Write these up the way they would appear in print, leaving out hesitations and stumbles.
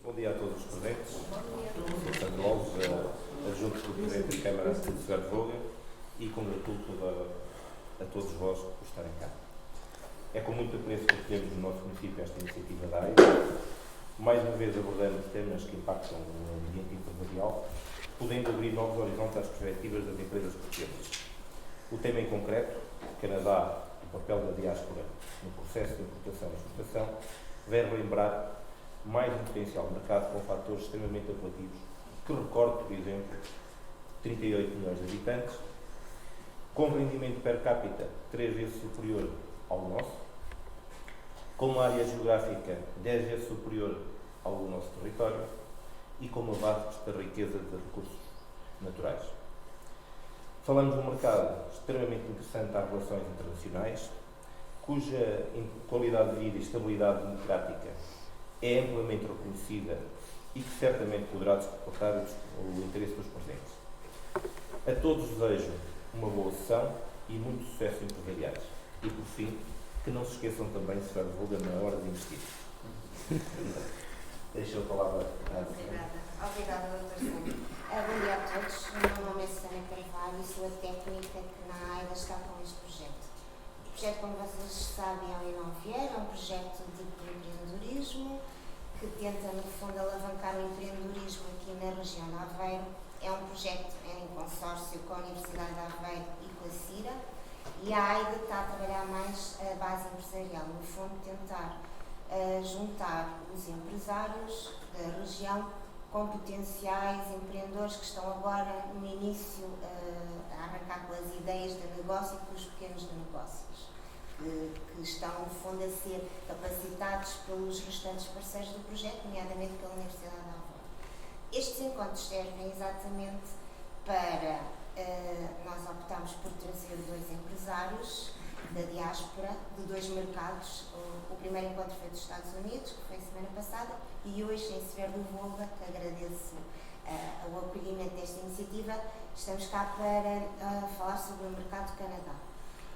Bom dia a todos os presentes. Sou Sandro Alves, adjunto do Presidente da Câmara de Servoga, e congratulo a todos vós por estarem cá. É com muito apreço que acolhemos no nosso município esta iniciativa da AIDA, mais uma vez abordando temas que impactam o ambiente empresarial, podendo abrir novos horizontes às perspectivas das empresas portuguesas. O tema em concreto, o Canadá, o papel da diáspora no processo de importação e exportação, vem relembrar mais um potencial mercado com fatores extremamente apelativos, que recordo, por exemplo, 38 milhões de habitantes, com rendimento per capita 3 vezes superior ao nosso, com uma área geográfica 10 vezes superior ao nosso território e com uma vasta riqueza de recursos naturais. Falamos de um mercado extremamente interessante às relações internacionais, cuja qualidade de vida e estabilidade democrática é amplamente reconhecida e que certamente poderá suportar o interesse dos presentes. A todos desejo uma boa sessão e muito sucesso empresariais. E, por fim, que não se esqueçam também de se divulgar na hora de investir. Deixo a palavra à Obrigada, Dr. Sandro. Bom dia a todos. O meu nome é Susana Carvalho e sou a técnica que na AIDA está com este projeto. O projeto, como vocês sabem, é o Inovier, é um projeto de empreendedorismo que tenta, no fundo, alavancar o empreendedorismo aqui na região de Aveiro. É um projeto em consórcio com a Universidade de Aveiro e com a CIRA, e a AIDA está a trabalhar mais a base empresarial, no fundo, tentar juntar os empresários da região com potenciais empreendedores que estão agora no início a arrancar com as ideias de negócio e com os pequenos negócios, que estão, no fundo, a ser capacitados pelos restantes parceiros do projeto, nomeadamente pela Universidade de Aveiro. Estes encontros servem exatamente para, nós optamos por trazer 2 empresários da diáspora, de 2 mercados. O primeiro encontro foi dos Estados Unidos, que foi a semana passada, e hoje, em Severo do Volga, que agradeço o acolhimento desta iniciativa, estamos cá para falar sobre o mercado do Canadá.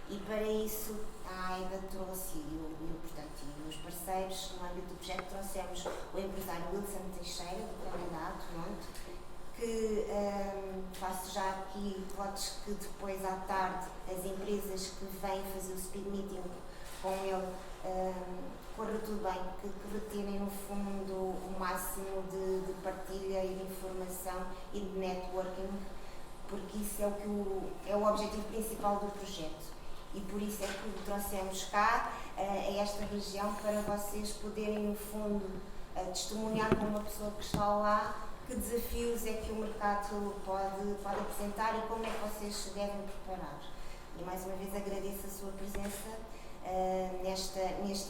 E para isso a AIDA trouxe, e os parceiros no âmbito do projeto, trouxemos o empresário Wilson Teixeira, do Canadá, de Toronto, que faço já aqui votos que depois à tarde as empresas que vêm fazer o speed meeting com ele corra tudo bem, que retirem no fundo o máximo de partilha e de informação e de networking, porque isso é o objetivo principal do projeto. E por isso é que o trouxemos cá, a esta região, para vocês poderem, no fundo, testemunhar com uma pessoa que está lá que desafios é que o mercado pode apresentar e como é que vocês se devem preparar. E mais uma vez agradeço a sua presença neste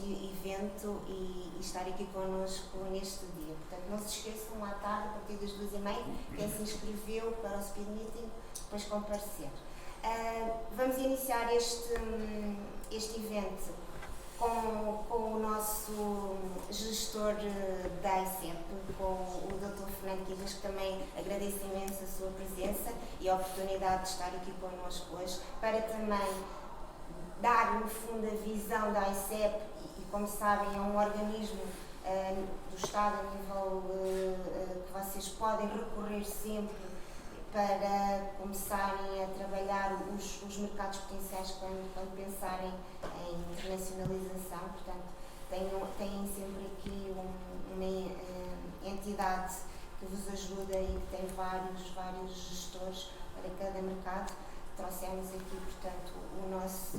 evento e estar aqui connosco neste dia. Portanto, não se esqueçam, à tarde, a partir das 2h30, quem se inscreveu para o Speed Meeting, depois comparecer. Vamos iniciar este evento com o nosso gestor da ICEP, com o Dr. Fernando Quijas, que também agradeço imenso a sua presença e a oportunidade de estar aqui connosco hoje, para também dar, no fundo, a visão da ICEP, e como sabem, é um organismo do Estado a nível que vocês podem recorrer sempre para começarem a trabalhar os mercados potenciais quando pensarem em internacionalização. Portanto, têm sempre aqui uma entidade que vos ajuda e que tem vários gestores para cada mercado. Trouxemos aqui, portanto, o nosso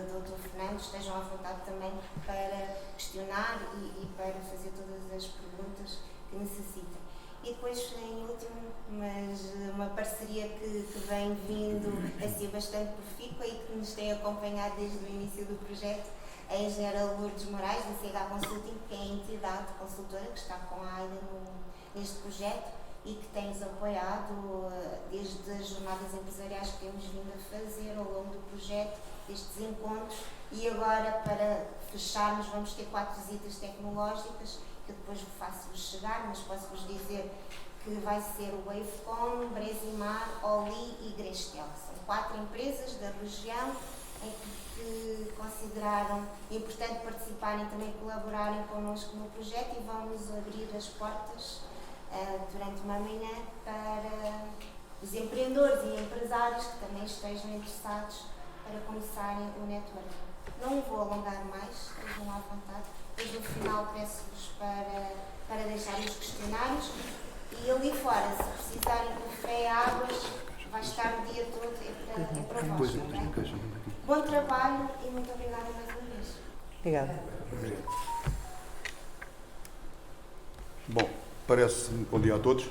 Dr. Fernando. Estejam à vontade também para questionar e para fazer todas as perguntas que necessitem. E depois, em último, mas uma parceria que vem vindo a ser bastante profícua e que nos tem acompanhado desde o início do projeto, a engenheira Lourdes Moraes, da CH Consulting, que é a entidade consultora que está com a AIDA neste projeto e que tem-nos apoiado desde as jornadas empresariais que temos vindo a fazer ao longo do projeto, destes encontros, e agora, para fecharmos, vamos ter 4 visitas tecnológicas que depois faço-vos chegar, mas posso-vos dizer que vai ser o Wavecom, Bresimar, Oli e Grestel. São 4 empresas da região em que consideraram importante participarem e também colaborarem connosco no projeto e vão-nos abrir as portas durante uma manhã para os empreendedores e empresários que também estejam interessados para começarem o networking. Não vou alongar mais, estejam à vontade. Depois no final peço-vos para deixarem os questionários e ali fora, se precisarem de café, águas, vai estar o dia todo, é para vós, também. Bom trabalho e muito obrigada mais uma vez. Obrigada. Bom, parece-me bom dia a todos.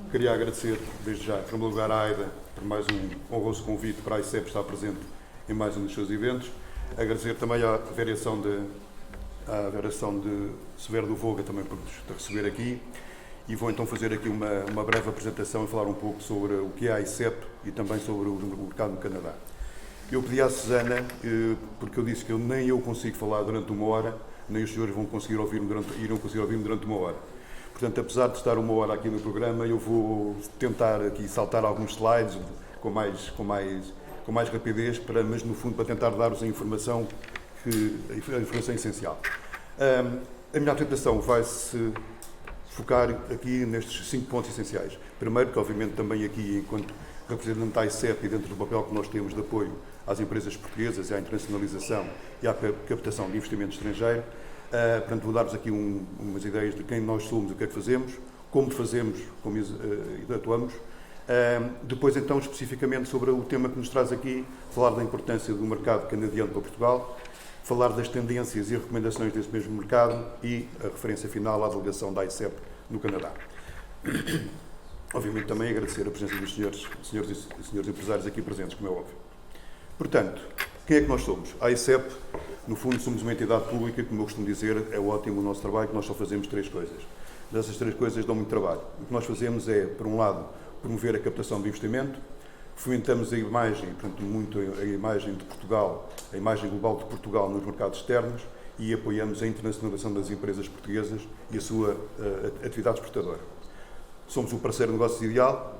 Queria agradecer, desde já, em primeiro lugar, à AIDA por mais um honroso convite para a ICEP estar presente em mais um dos seus eventos. Agradecer também à Variação de Severo do Voga também por nos receber aqui. E vou então fazer aqui uma breve apresentação e falar um pouco sobre o que é a ICEP e também sobre o mercado no Canadá. Eu pedi à Susana, porque eu disse que nem eu consigo falar durante uma hora, nem os senhores irão conseguir ouvir-me durante uma hora. Portanto, apesar de estar uma hora aqui no programa, eu vou tentar aqui saltar alguns slides com mais rapidez, mas no fundo para tentar dar-vos a informação essencial. A minha apresentação vai-se focar aqui nestes 5 pontos essenciais. Primeiro, que obviamente também aqui, enquanto representante da ICEP e dentro do papel que nós temos de apoio às empresas portuguesas e à internacionalização e à captação de investimento estrangeiro, portanto, vou dar-vos aqui umas ideias de quem nós somos, o que é que fazemos, como fazemos, como atuamos. Depois, então, especificamente sobre o tema que nos traz aqui, falar da importância do mercado canadiano para Portugal, falar das tendências e recomendações desse mesmo mercado e a referência final à delegação da ICEP no Canadá. Obviamente também agradecer a presença dos senhores empresários aqui presentes, como é óbvio. Portanto, quem é que nós somos? A ICEP, no fundo, somos uma entidade pública, como eu costumo dizer, é ótimo o nosso trabalho, que nós só fazemos 3 coisas. Dessas 3 coisas dão muito trabalho. O que nós fazemos é, por um lado, promover a captação de investimento, fomentamos a imagem, portanto, muito a imagem de Portugal, a imagem global de Portugal nos mercados externos e apoiamos a internacionalização das empresas portuguesas e a sua atividade exportadora. Somos o parceiro de negócios ideal,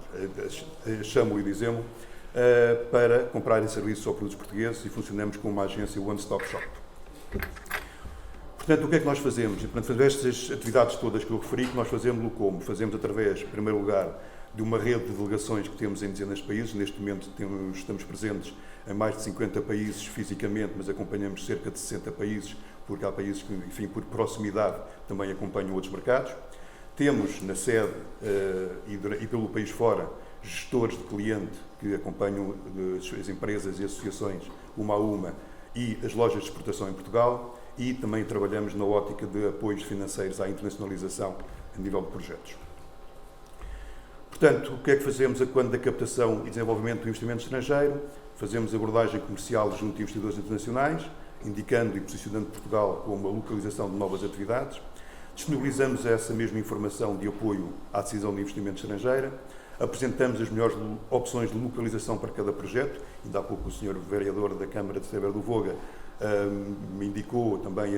chamo-lo e dizemos, para comprarem serviços ou produtos portugueses e funcionamos como uma agência one-stop shop. Portanto, o que é que nós fazemos? Portanto, estas atividades todas que eu referi, que nós fazemos-lo como? Fazemos através, em primeiro lugar, de uma rede de delegações que temos em dezenas de países. Neste momento estamos presentes em mais de 50 países fisicamente, mas acompanhamos cerca de 60 países, porque há países que, enfim, por proximidade, também acompanham outros mercados. Temos na sede e pelo país fora gestores de cliente que acompanham as empresas e associações uma a uma e as lojas de exportação em Portugal e também trabalhamos na ótica de apoios financeiros à internacionalização a nível de projetos. Portanto, o que é que fazemos quando da captação e desenvolvimento do investimento estrangeiro? Fazemos abordagem comercial junto a investidores internacionais, indicando e posicionando Portugal como a localização de novas atividades. Disponibilizamos essa mesma informação de apoio à decisão de investimento estrangeira. Apresentamos as melhores opções de localização para cada projeto. Ainda há pouco o Sr. Vereador da Câmara de Severo do Voga me indicou também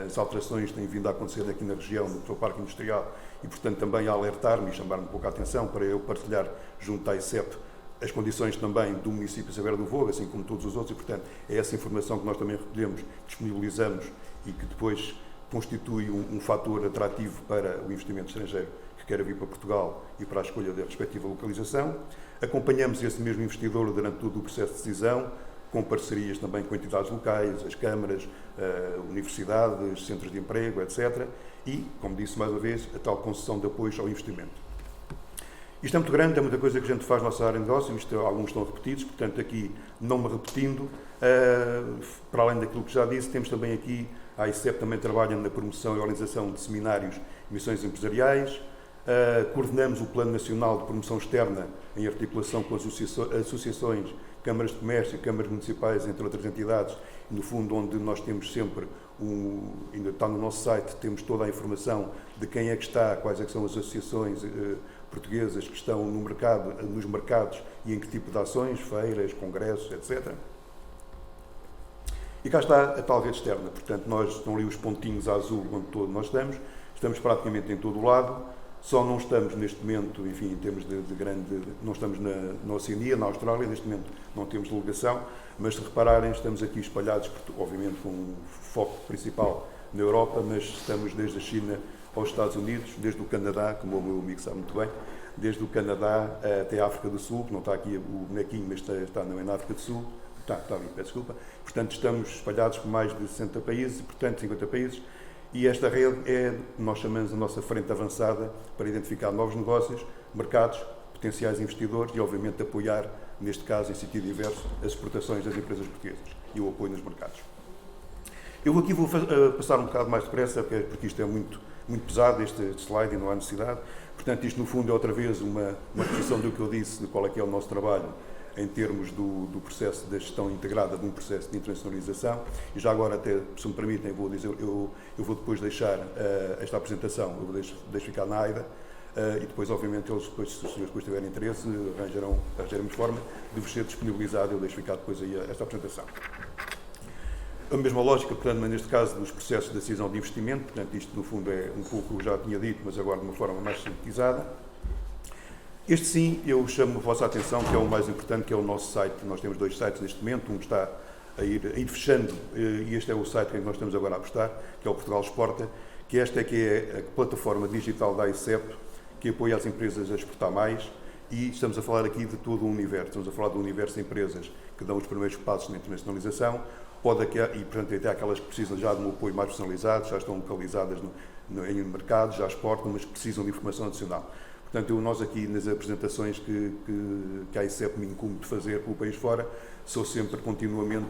as alterações que têm vindo a acontecer aqui na região, no seu parque industrial, e, portanto, também a alertar-me e chamar-me um pouco a atenção para eu partilhar junto à ICEP as condições também do município de Severo do Voga, assim como todos os outros, e, portanto, é essa informação que nós também recolhemos, disponibilizamos e que depois constitui um fator atrativo para o investimento estrangeiro que queira vir para Portugal e para a escolha da respectiva localização. Acompanhamos esse mesmo investidor durante todo o processo de decisão, com parcerias também com entidades locais, as câmaras, universidades, centros de emprego, etc. E, como disse mais uma vez, a tal concessão de apoios ao investimento. Isto é muito grande, é muita coisa que a gente faz na nossa área de negócio, alguns estão repetidos, portanto aqui, não me repetindo, para além daquilo que já disse, temos também aqui, a ICEP também trabalha na promoção e organização de seminários e missões empresariais, coordenamos o Plano Nacional de Promoção Externa em articulação com as associações, câmaras de comércio, câmaras municipais, entre outras entidades, no fundo onde nós temos sempre, ainda está no nosso site, temos toda a informação de quem é que está, quais é que são as associações portuguesas que estão no mercado, nos mercados e em que tipo de ações, feiras, congressos, etc. E cá está a tal rede externa, portanto, nós estão ali os pontinhos a azul onde todos nós estamos praticamente em todo o lado, Só não estamos neste momento, enfim, em termos de grande... Não estamos na Oceania, na Austrália, neste momento não temos delegação, mas se repararem, estamos aqui espalhados, obviamente com um foco principal na Europa, mas estamos desde a China aos Estados Unidos, desde o Canadá, como o meu amigo sabe muito bem, desde o Canadá até a África do Sul, que não está aqui o bonequinho, mas está na África do Sul, está ali, peço desculpa. Portanto, estamos espalhados por mais de 60 países, portanto, 50 países, e esta rede nós chamamos a nossa frente avançada para identificar novos negócios, mercados, potenciais investidores e, obviamente, apoiar, neste caso, em sentido inverso, as exportações das empresas portuguesas e o apoio nos mercados. Eu aqui vou passar um bocado mais depressa, porque isto é muito pesado, este slide, e não há necessidade. Portanto, isto, no fundo, é outra vez uma repetição do que eu disse, de qual é que é o nosso trabalho em termos do processo da gestão integrada de um processo de internacionalização. E já agora, até, se me permitem, eu vou depois deixar esta apresentação, eu vou deixo ficar na AIDA, e depois, obviamente, se os senhores depois tiverem interesse, arranjaremos forma de vos ser disponibilizado, eu deixo ficar depois aí esta apresentação. A mesma lógica, portanto, mas neste caso dos processos de decisão de investimento, portanto, isto no fundo é um pouco o que eu já tinha dito, mas agora de uma forma mais sintetizada. Este sim, eu chamo a vossa atenção, que é o mais importante, que é o nosso site. Nós temos 2 sites neste momento, um que está a ir fechando, e este é o site que nós estamos agora a apostar, que é o Portugal Exporta, que esta é que é a plataforma digital da AICEP, que apoia as empresas a exportar mais, e estamos a falar aqui de todo o universo. Estamos a falar do universo de empresas que dão os primeiros passos na internacionalização, e, portanto, até aquelas que precisam já de um apoio mais personalizado, já estão localizadas em mercado, já exportam, mas que precisam de informação adicional. Portanto, nós aqui nas apresentações que a AICEP me incumbe de fazer pelo país fora, sou sempre continuamente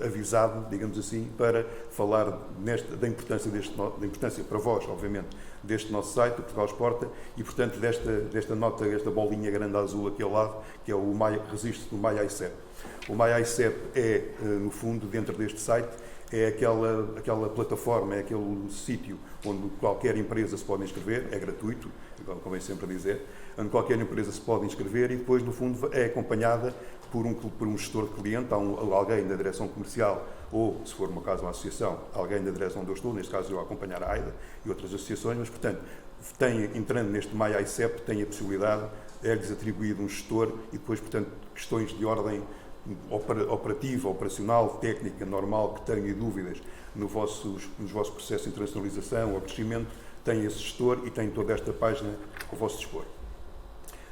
avisado, digamos assim, para falar da importância para vós, obviamente, deste nosso site, o Portugal Exporta, e, portanto, desta bolinha grande azul aqui ao lado, que é o registro do MyAICEP. O MyAICEP é, no fundo, dentro deste site, é aquela plataforma, é aquele sítio onde qualquer empresa se pode inscrever, é gratuito, convém sempre dizer, onde qualquer empresa se pode inscrever e depois, no fundo, é acompanhada por um gestor de cliente, alguém da direção comercial ou, se for no caso uma associação, alguém da direção onde eu estou, neste caso eu a acompanhar a AIDA e outras associações, mas, portanto, entrando neste MyAICEP, tem a possibilidade, é-lhes atribuído um gestor e depois, portanto, questões de ordem operativa, operacional, técnica, normal, que tenham dúvidas nos vossos processos de internacionalização ou crescimento, tem esse gestor e tem toda esta página ao vosso dispor.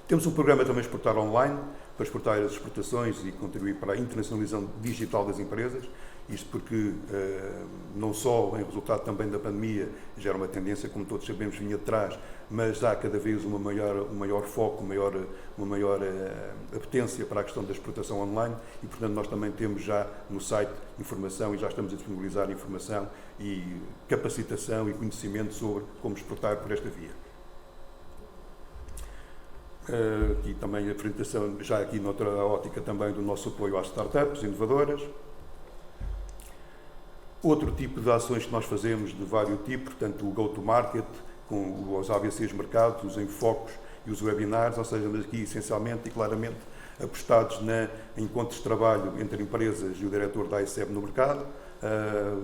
Temos um programa também Exportar Online, para exportar as exportações e contribuir para a internacionalização digital das empresas. Isto porque, não só em resultado também da pandemia, já era uma tendência, como todos sabemos, vinha de trás, mas há cada vez um maior foco, uma maior apetência para a questão da exportação online e, portanto, nós também temos já no site informação e já estamos a disponibilizar informação e capacitação e conhecimento sobre como exportar por esta via. Aqui também a apresentação, já aqui noutra ótica também do nosso apoio às startups inovadoras. Outro tipo de ações que nós fazemos de vários tipos, portanto o go-to-market, com os ABCs mercados, os enfocos e os webinars, ou seja, mas aqui essencialmente e claramente apostados em encontros de trabalho entre empresas e o diretor da AICEP no mercado,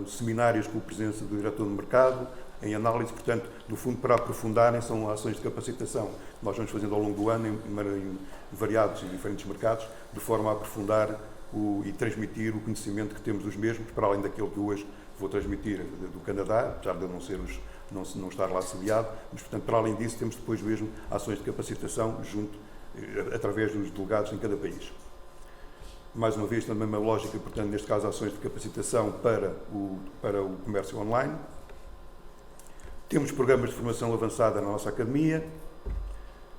seminários com a presença do diretor no mercado, em análise, portanto, no fundo, para aprofundarem, são ações de capacitação que nós vamos fazendo ao longo do ano em variados e diferentes mercados, de forma a aprofundar e transmitir o conhecimento que temos dos mesmos, para além daquele que hoje vou transmitir do Canadá, apesar de não estar lá sediado, mas, portanto, para além disso, temos depois mesmo ações de capacitação através dos delegados em cada país. Mais uma vez, também uma lógica, portanto, neste caso, ações de capacitação para o comércio online. Temos programas de formação avançada na nossa academia.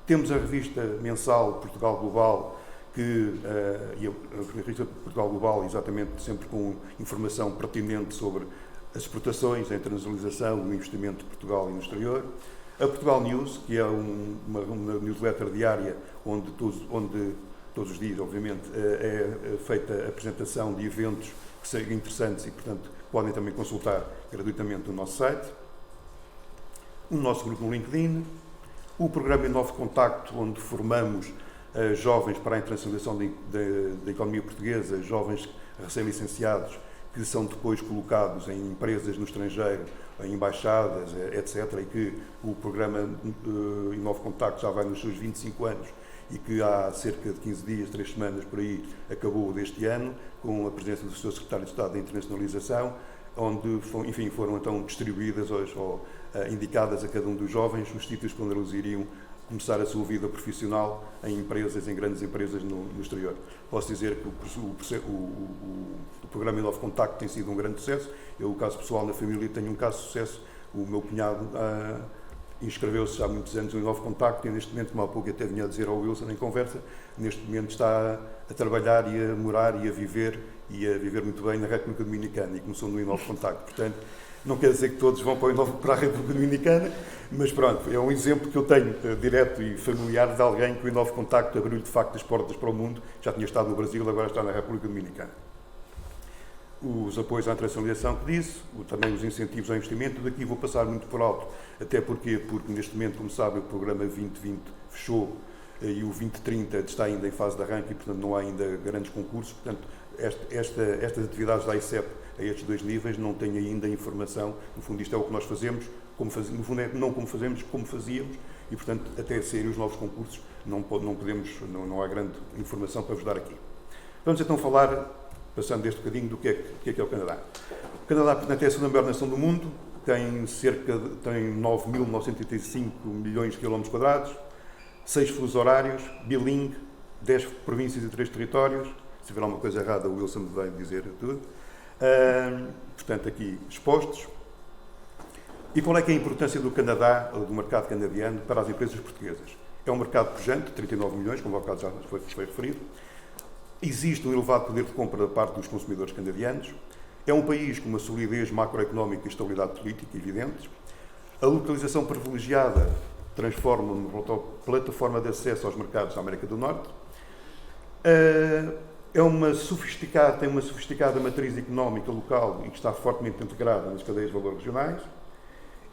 Temos a revista mensal Portugal Global, e a revista Portugal Global, exatamente, sempre com informação pertinente sobre as exportações, a internacionalização, o investimento de Portugal e no exterior. A Portugal News, que é uma newsletter diária onde todos os dias, obviamente, é feita a apresentação de eventos que sejam interessantes e, portanto, podem também consultar gratuitamente o nosso site. O nosso grupo no LinkedIn. O programa Novo Contacto, onde formamos jovens para a internacionalização da economia portuguesa, jovens recém-licenciados que são depois colocados em empresas no estrangeiro, em embaixadas, etc., e que o programa Inove Contacto já vai nos seus 25 anos e que há cerca de 15 dias, 3 semanas por aí, acabou deste ano, com a presença do Sr. Secretário de Estado da Internacionalização, onde, enfim, foram então distribuídas ou indicadas a cada um dos jovens os sítios onde eles iriam começar a sua vida profissional em empresas, em grandes empresas no exterior. Posso dizer que o programa Inove Contacto tem sido um grande sucesso. Eu, o caso pessoal na família, tenho um caso de sucesso. O meu cunhado inscreveu-se há muitos anos no Inove Contacto e neste momento, como há pouco até vinha a dizer ao Wilson em conversa, neste momento está a trabalhar e a morar e a viver muito bem na República Dominicana e começou no Inove Contacto. Portanto, não quer dizer que todos vão para a República Dominicana, mas pronto, é um exemplo que eu tenho direto e familiar de alguém que o Inove Contacto abriu de facto as portas para o mundo. Já tinha estado no Brasil, agora está na República Dominicana. Os apoios à internacionalização que disse, também os incentivos ao investimento, daqui vou passar muito por alto, até porque neste momento, como sabem, o programa 2020 fechou e o 2030 está ainda em fase de arranque e, portanto, não há ainda grandes concursos. Portanto, estas atividades da ICEP a estes dois níveis não têm ainda informação. No fundo, isto é o que nós fazemos, no fundo é não como fazemos, como fazíamos, e, portanto, até saírem os novos concursos, não há grande informação para vos dar aqui. Vamos então falar, passando este bocadinho, do que é o Canadá. O Canadá, portanto, é a segunda maior nação do mundo, tem 9.985 milhões de quilómetros quadrados, 6 fusos horários, bilingue, 10 províncias e 3 territórios. Se houver alguma coisa errada, o Wilson vai dizer tudo. Portanto, aqui expostos. E qual é que é a importância do Canadá, ou do mercado canadiano, para as empresas portuguesas? É um mercado pujante, 39 milhões, como há bocado já foi referido. Existe um elevado poder de compra da parte dos consumidores canadianos. É um país com uma solidez macroeconómica e estabilidade política evidentes. A localização privilegiada transforma numa plataforma de acesso aos mercados da América do Norte. Tem uma sofisticada matriz económica local e que está fortemente integrada nas cadeias de valor regionais.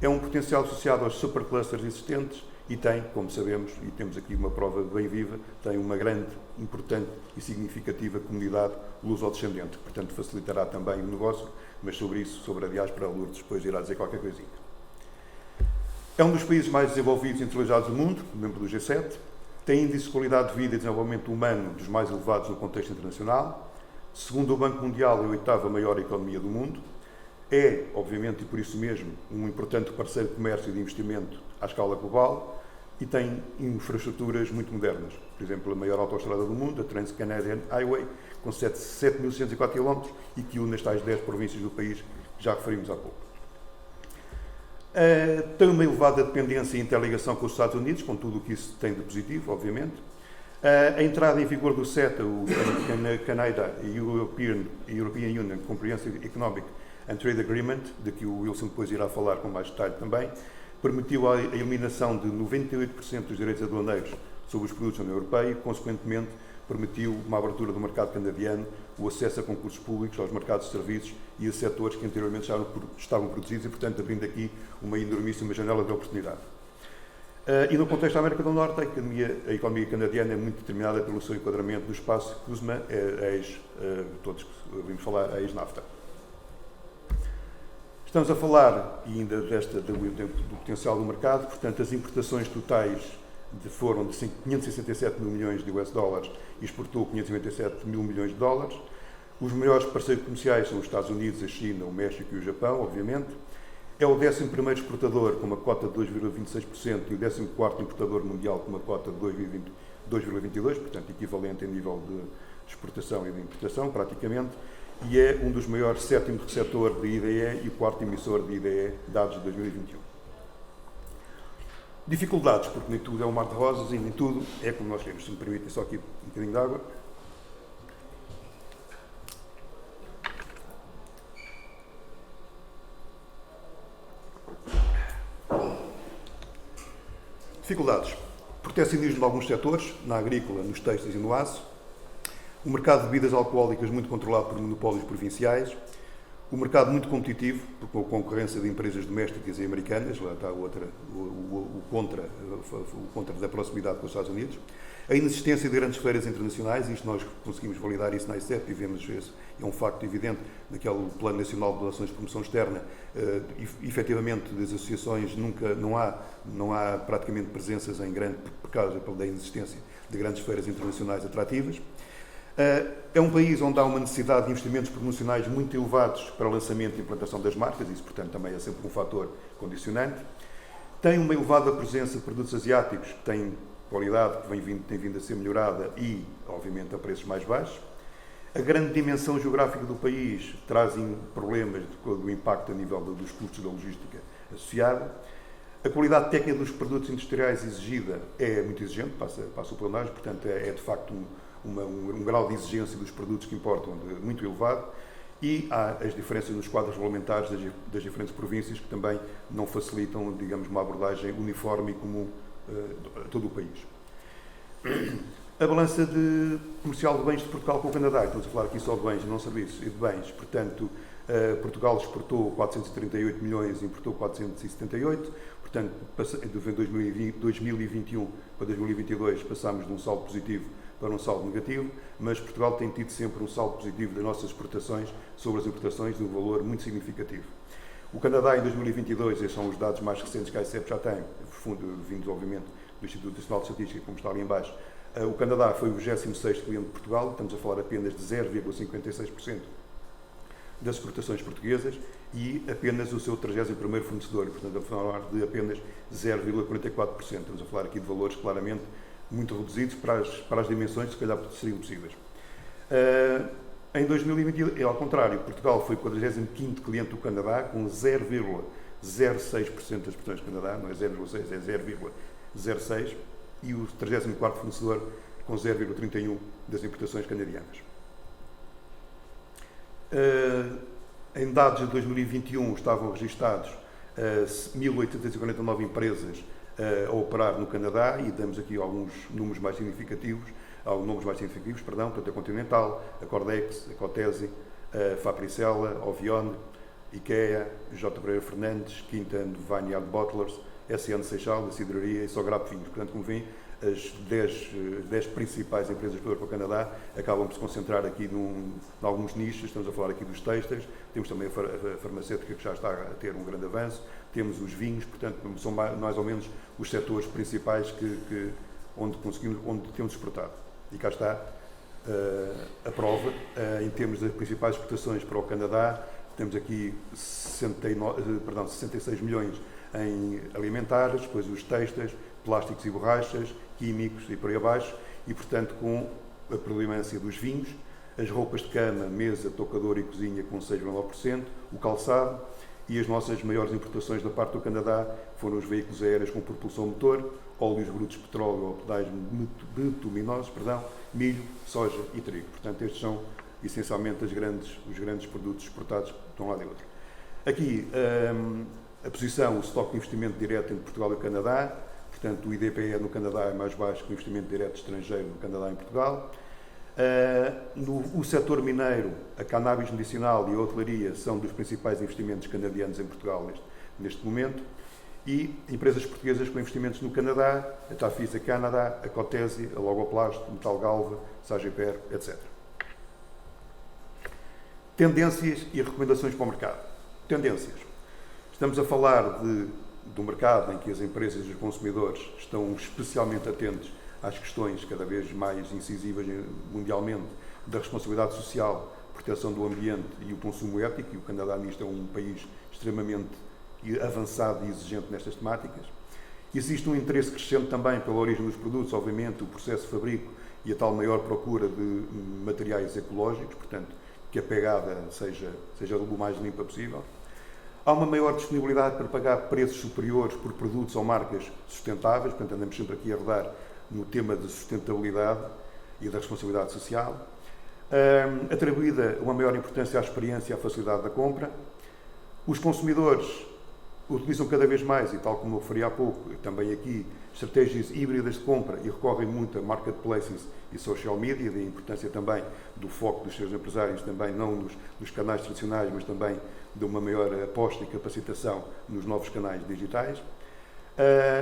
É um potencial associado aos superclusters existentes e tem, como sabemos, e temos aqui uma prova bem viva, tem uma grande, importante e significativa comunidade luso-descendente, que, portanto, facilitará também o negócio, mas sobre isso, sobre a diáspora, a Lourdes depois irá dizer qualquer coisinha. É um dos países mais desenvolvidos e industrializados do mundo, membro do G7, tem índice de qualidade de vida e desenvolvimento humano dos mais elevados no contexto internacional, segundo o Banco Mundial, é a 8ª maior economia do mundo, é, obviamente, e por isso mesmo, um importante parceiro de comércio e de investimento à escala global e tem infraestruturas muito modernas. Por exemplo, a maior autoestrada do mundo, a Trans-Canadian Highway, com 7.104 km e que une as tais 10 províncias do país que já referimos há pouco. Tem uma elevada dependência e interligação com os Estados Unidos, com tudo o que isso tem de positivo, obviamente. A entrada em vigor do CETA, o Canada European Union Comprehensive Economic and Trade Agreement, de que o Wilson depois irá falar com mais detalhe também, permitiu a eliminação de 98% dos direitos aduaneiros sobre os produtos da União Europeia e, consequentemente, permitiu uma abertura do mercado canadiano, o acesso a concursos públicos, aos mercados de serviços e a setores que anteriormente já estavam produzidos e, portanto, abrindo aqui uma enormíssima janela de oportunidade. E no contexto da América do Norte, a economia canadiana é muito determinada pelo seu enquadramento no espaço CUSMA, todos ouvimos falar, a ex-NAFTA. Estamos a falar ainda do potencial do mercado, portanto, as importações totais foram de 567 mil milhões de US dólares e exportou 597 mil milhões de dólares. Os maiores parceiros comerciais são os Estados Unidos, a China, o México e o Japão, obviamente. É o 11º exportador com uma cota de 2,26% e o 14º importador mundial com uma cota de 2,22%, portanto, equivalente em nível de exportação e de importação, praticamente. E é um dos maiores 7º receptor de IDE e o 4º emissor de IDE, dados de 2021. Dificuldades, porque nem tudo é um mar de rosas e nem tudo é como nós queremos. Se me permitem só aqui um bocadinho de água. Dificuldades. Protecionismo em alguns setores, na agrícola, nos têxteis e no aço. O mercado de bebidas alcoólicas muito controlado por monopólios provinciais. O mercado muito competitivo, com a concorrência de empresas domésticas e americanas, lá está o contra da proximidade com os Estados Unidos. A inexistência de grandes feiras internacionais, isto nós conseguimos validar isso na ICEP e vemos isso, é um facto evidente naquele Plano Nacional de Relações de Promoção Externa. Efetivamente, das associações não há praticamente presenças em grande, por causa da inexistência de grandes feiras internacionais atrativas. É um país onde há uma necessidade de investimentos promocionais muito elevados para o lançamento e implantação das marcas, isso, portanto, também é sempre um fator condicionante. Tem uma elevada presença de produtos asiáticos que têm qualidade, que tem vindo a ser melhorada e, obviamente, a preços mais baixos. A grande dimensão geográfica do país traz problemas do impacto a nível dos custos da logística associada. A qualidade técnica dos produtos industriais exigida é muito exigente, passa o plenário, portanto, é de facto um grau de exigência dos produtos que importam muito elevado. E há as diferenças nos quadros regulamentares das diferentes províncias que também não facilitam, digamos, uma abordagem uniforme e comum a todo o país. A balança comercial de bens de Portugal com o Canadá, estamos a falar aqui só de bens, não serviços, e de bens, portanto, Portugal exportou 438 milhões e importou 478, portanto, de 2021 para 2022 passámos de um saldo positivo para um saldo negativo, mas Portugal tem tido sempre um saldo positivo das nossas exportações sobre as importações de um valor muito significativo. O Canadá, em 2022, estes são os dados mais recentes que a ICEP já tem, vindos, obviamente, do Instituto Nacional de Estatística, como está ali em baixo. O Canadá foi o 26º cliente de Portugal, estamos a falar apenas de 0,56% das exportações portuguesas e apenas o seu 31º fornecedor, portanto, a falar de apenas 0,44%. Estamos a falar aqui de valores claramente muito reduzidos para as dimensões que se calhar seriam possíveis. Em 2020, ao contrário, Portugal foi o 45º cliente do Canadá, com 0,06% das exportações do Canadá, não é 0,6%, é 0,06%, e o 34º fornecedor com 0,31% das importações canadianas. Em dados de 2021 estavam registados 1.849 empresas a operar no Canadá e damos aqui alguns números mais significativos, portanto, a Continental, a Cordex, a Cotesi, a Fabricela, Ovione, IKEA, J. Pereira Fernandes, Quintan Vineyard Bottlers, SN Seixal, a Cidreria e Sograp Vinhos. Portanto, como veem, as 10 principais empresas para o Canadá acabam por se concentrar aqui em alguns nichos. Estamos a falar aqui dos têxteis, temos também a farmacêutica que já está a ter um grande avanço, temos os vinhos, portanto, são mais ou menos os setores principais onde temos exportado. E cá está a prova, em termos das principais exportações para o Canadá, temos aqui 66 milhões em alimentares, depois os têxteis, plásticos e borrachas, químicos e por aí abaixo, e portanto com a predominância dos vinhos, as roupas de cama, mesa, tocador e cozinha com 6,9%, o calçado, e as nossas maiores importações da parte do Canadá foram os veículos aéreos com propulsão motor, óleos brutos de petróleo ou pedais bituminosos, milho, soja e trigo. Portanto, estes são essencialmente os grandes produtos exportados de um lado e outro. Aqui, a posição, o estoque de investimento direto entre Portugal e o Canadá, portanto, o IDPE no Canadá é mais baixo que o investimento direto estrangeiro no Canadá e em Portugal. O setor mineiro, a cannabis medicinal e a hotelaria são dos principais investimentos canadianos em Portugal neste momento. E empresas portuguesas com investimentos no Canadá, a Tafisa Canadá, a Cotesi, a Logoplast, Metal Galva, Sagiper, etc. Tendências e recomendações para o mercado. Tendências. Estamos a falar de um mercado em que as empresas e os consumidores estão especialmente atentos às questões cada vez mais incisivas mundialmente da responsabilidade social, proteção do ambiente e o consumo ético, e o Canadá nisto é um país extremamente avançado e exigente nestas temáticas. Existe um interesse crescente também pela origem dos produtos, obviamente, o processo de fabrico e a tal maior procura de materiais ecológicos, portanto, que a pegada seja o mais limpa possível. Há uma maior disponibilidade para pagar preços superiores por produtos ou marcas sustentáveis, portanto, andamos sempre aqui a rodar no tema da sustentabilidade e da responsabilidade social. Atribuída uma maior importância à experiência e à facilidade da compra. Os consumidores utilizam cada vez mais, e tal como eu referi há pouco, também aqui, estratégias híbridas de compra e recorrem muito a marketplaces e social media, da importância também do foco dos seus empresários, também não nos canais tradicionais, mas também de uma maior aposta e capacitação nos novos canais digitais.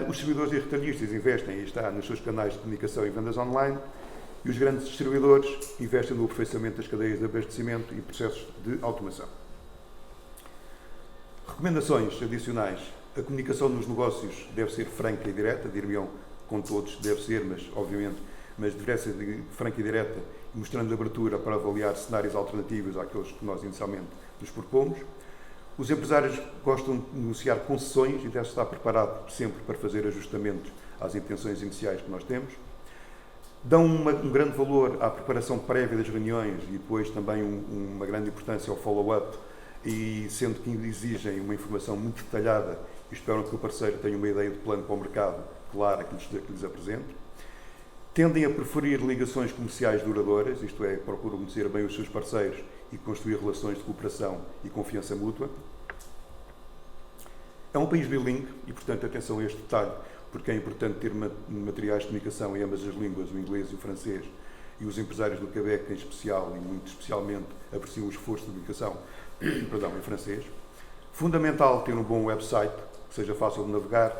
Os distribuidores e retalhistas investem, aí está, nos seus canais de comunicação e vendas online, e os grandes distribuidores investem no aperfeiçoamento das cadeias de abastecimento e processos de automação. Recomendações adicionais. A comunicação nos negócios deve ser franca e direta, dir-me-ão com todos, deve ser, mas obviamente, mas deveria ser franca e direta, mostrando abertura para avaliar cenários alternativos àqueles que nós inicialmente nos propomos. Os empresários gostam de negociar concessões e deve estar preparado sempre para fazer ajustamentos às intenções iniciais que nós temos. Dão um grande valor à preparação prévia das reuniões e depois também uma grande importância ao follow-up, e sendo que exigem uma informação muito detalhada e esperam que o parceiro tenha uma ideia de plano para o mercado clara que lhes apresente. Tendem a preferir ligações comerciais duradouras, isto é, procuram conhecer bem os seus parceiros e construir relações de cooperação e confiança mútua. É um país bilingue e, portanto, atenção a este detalhe, porque é importante ter materiais de comunicação em ambas as línguas, o inglês e o francês, e os empresários do Quebec, em especial, e muito especialmente, apreciam o esforço de comunicação em francês. Fundamental ter um bom website, que seja fácil de navegar,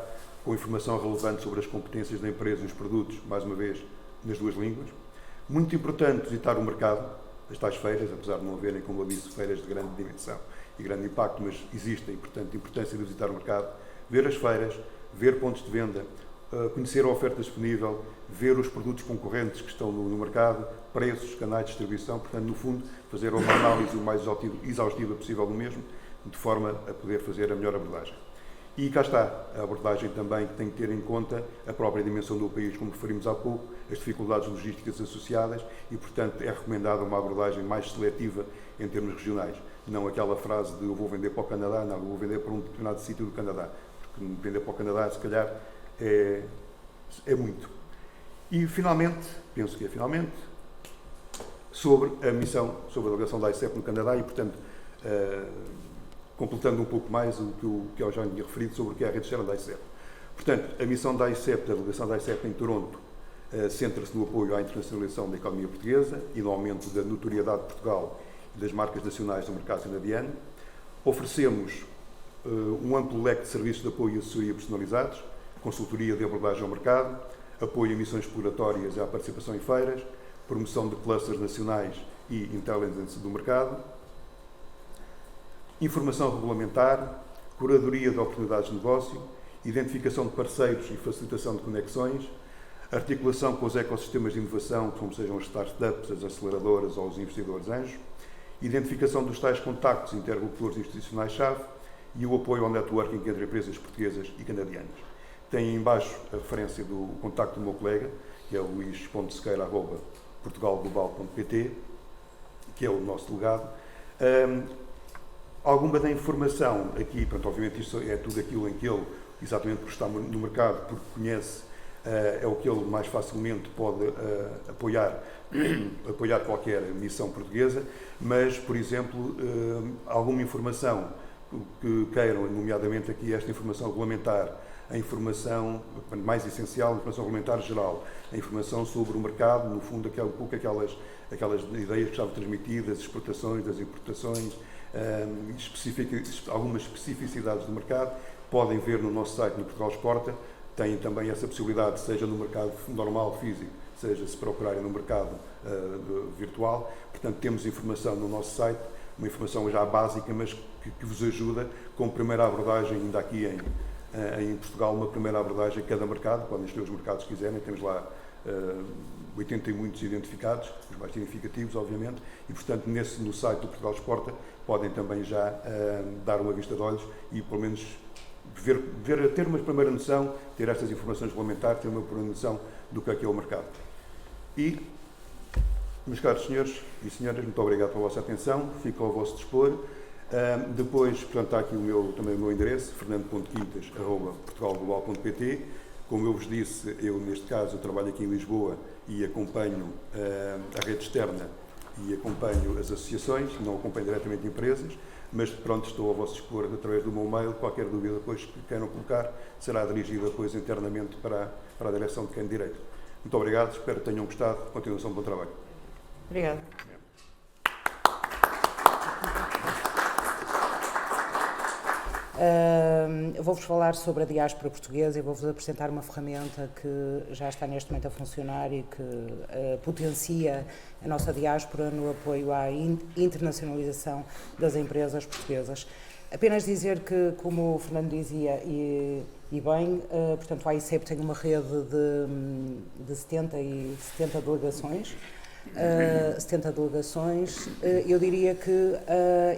com informação relevante sobre as competências da empresa e os produtos, mais uma vez, nas duas línguas. Muito importante visitar o mercado, as tais feiras, apesar de não haverem, como eu disse, feiras de grande dimensão e grande impacto, mas existem, portanto, a importância de visitar o mercado, ver as feiras, ver pontos de venda, conhecer a oferta disponível, ver os produtos concorrentes que estão no mercado, preços, canais de distribuição, portanto, no fundo, fazer uma análise o mais exaustiva possível do mesmo, de forma a poder fazer a melhor abordagem. E cá está, a abordagem também que tem que ter em conta a própria dimensão do país, como referimos há pouco, as dificuldades logísticas associadas e, portanto, é recomendada uma abordagem mais seletiva em termos regionais. Não aquela frase de eu vou vender para o Canadá, não, eu vou vender para um determinado sítio do Canadá, porque vender para o Canadá, se calhar, é muito. E, finalmente, penso que é finalmente, sobre a missão, sobre a delegação da ICEP no Canadá e, portanto, completando um pouco mais o que eu já tinha referido sobre o que é a rede externa da ICEP. Portanto, a missão da ICEP, da delegação da ICEP em Toronto, centra-se no apoio à internacionalização da economia portuguesa e no aumento da notoriedade de Portugal e das marcas nacionais no mercado canadiano. Oferecemos um amplo leque de serviços de apoio e assessoria personalizados, consultoria de abordagem ao mercado, apoio a missões exploratórias e à participação em feiras, promoção de clusters nacionais e intelligence do mercado, informação regulamentar, curadoria de oportunidades de negócio, identificação de parceiros e facilitação de conexões, articulação com os ecossistemas de inovação, como sejam as startups, as aceleradoras ou os investidores anjos, identificação dos tais contactos interlocutores institucionais-chave e o apoio ao networking entre empresas portuguesas e canadianas. Tem em baixo a referência do contacto do meu colega, que é o luís.sequeira@portugalglobal.pt, que é o nosso delegado. Alguma da informação aqui, portanto, obviamente isto é tudo aquilo em que ele, exatamente por estar no mercado, porque conhece, é o que ele mais facilmente pode apoiar qualquer missão portuguesa, mas, por exemplo, alguma informação que queiram, nomeadamente aqui esta informação regulamentar, a informação mais essencial, a informação regulamentar geral, a informação sobre o mercado, no fundo, aquelas ideias que estavam transmitidas, as exportações, as importações, algumas especificidades do mercado, podem ver no nosso site, no Portugal Exporta. Têm também essa possibilidade, seja no mercado normal, físico, seja se procurarem no mercado virtual. Portanto, temos informação no nosso site, uma informação já básica, mas que vos ajuda com primeira abordagem, ainda aqui em Portugal, uma primeira abordagem a cada mercado. Podem escolher os mercados que quiserem, temos lá 80 e muitos identificados, os mais significativos, obviamente, e, portanto, no site do Portugal Exporta, podem também já dar uma vista de olhos e, pelo menos, ter uma primeira noção, ter estas informações regulamentares, ter uma primeira noção do que é o mercado. E, meus caros senhores e senhoras, muito obrigado pela vossa atenção, fico ao vosso dispor. Depois, portanto, está aqui também o meu endereço, fernando.quintas@portugalglobal.pt. Como eu vos disse, neste caso, eu trabalho aqui em Lisboa e acompanho a rede externa e acompanho as associações, não acompanho diretamente empresas, mas pronto, estou ao vosso dispor através do meu mail. Qualquer dúvida depois que queiram colocar será dirigida depois internamente para a direção de quem de direito. Muito obrigado, espero que tenham gostado. Continuação do bom trabalho. Obrigada. Vou-vos falar sobre a diáspora portuguesa e vou-vos apresentar uma ferramenta que já está neste momento a funcionar e que potencia a nossa diáspora no apoio à internacionalização das empresas portuguesas. Apenas dizer que, como o Fernando dizia, e bem, portanto, a AICEP tem uma rede de 70 delegações. 70 delegações. Eu diria que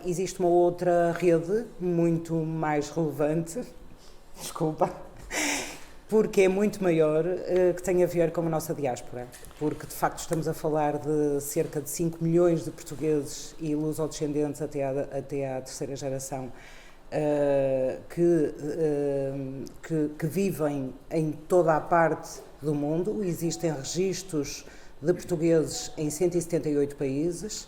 existe uma outra rede muito mais relevante, desculpa, porque é muito maior, que tem a ver com a nossa diáspora, porque de facto estamos a falar de cerca de 5 milhões de portugueses e lusodescendentes até à terceira geração que vivem em toda a parte do mundo. Existem registros de portugueses em 178 países,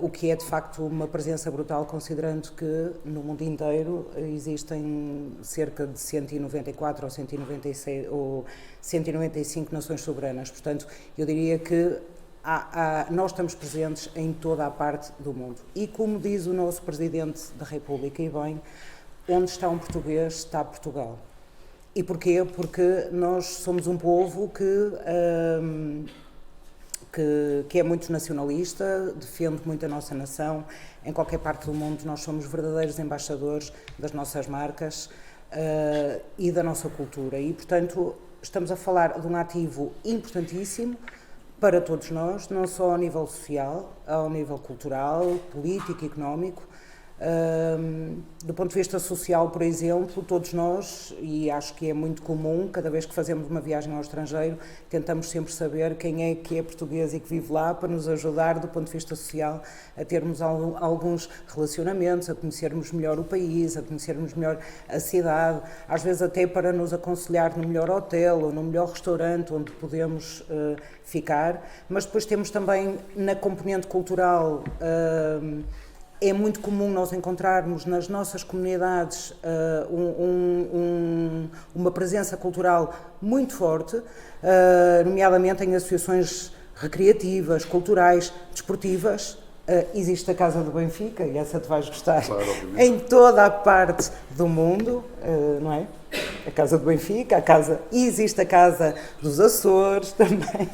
o que é de facto uma presença brutal, considerando que no mundo inteiro existem cerca de 194 ou 196 ou 195 nações soberanas. Portanto, eu diria que nós estamos presentes em toda a parte do mundo. E como diz o nosso Presidente da República, e bem, onde está um português, está Portugal. E porquê? Porque nós somos um povo que é muito nacionalista, defende muito a nossa nação. Em qualquer parte do mundo nós somos verdadeiros embaixadores das nossas marcas e da nossa cultura. E, portanto, estamos a falar de um ativo importantíssimo para todos nós, não só ao nível social, ao nível cultural, político, económico. Do ponto de vista social, por exemplo, todos nós, e acho que é muito comum, cada vez que fazemos uma viagem ao estrangeiro, tentamos sempre saber quem é que é português e que vive lá, para nos ajudar, do ponto de vista social, a termos alguns relacionamentos, a conhecermos melhor o país, a conhecermos melhor a cidade, às vezes até para nos aconselhar no melhor hotel ou no melhor restaurante onde podemos ficar. Mas depois temos também, na componente cultural, é muito comum nós encontrarmos nas nossas comunidades uma presença cultural muito forte, nomeadamente em associações recreativas, culturais, desportivas. Existe a Casa do Benfica, e essa te vais gostar, claro, em toda a parte do mundo, não é? A Casa do Benfica, e existe a Casa dos Açores também.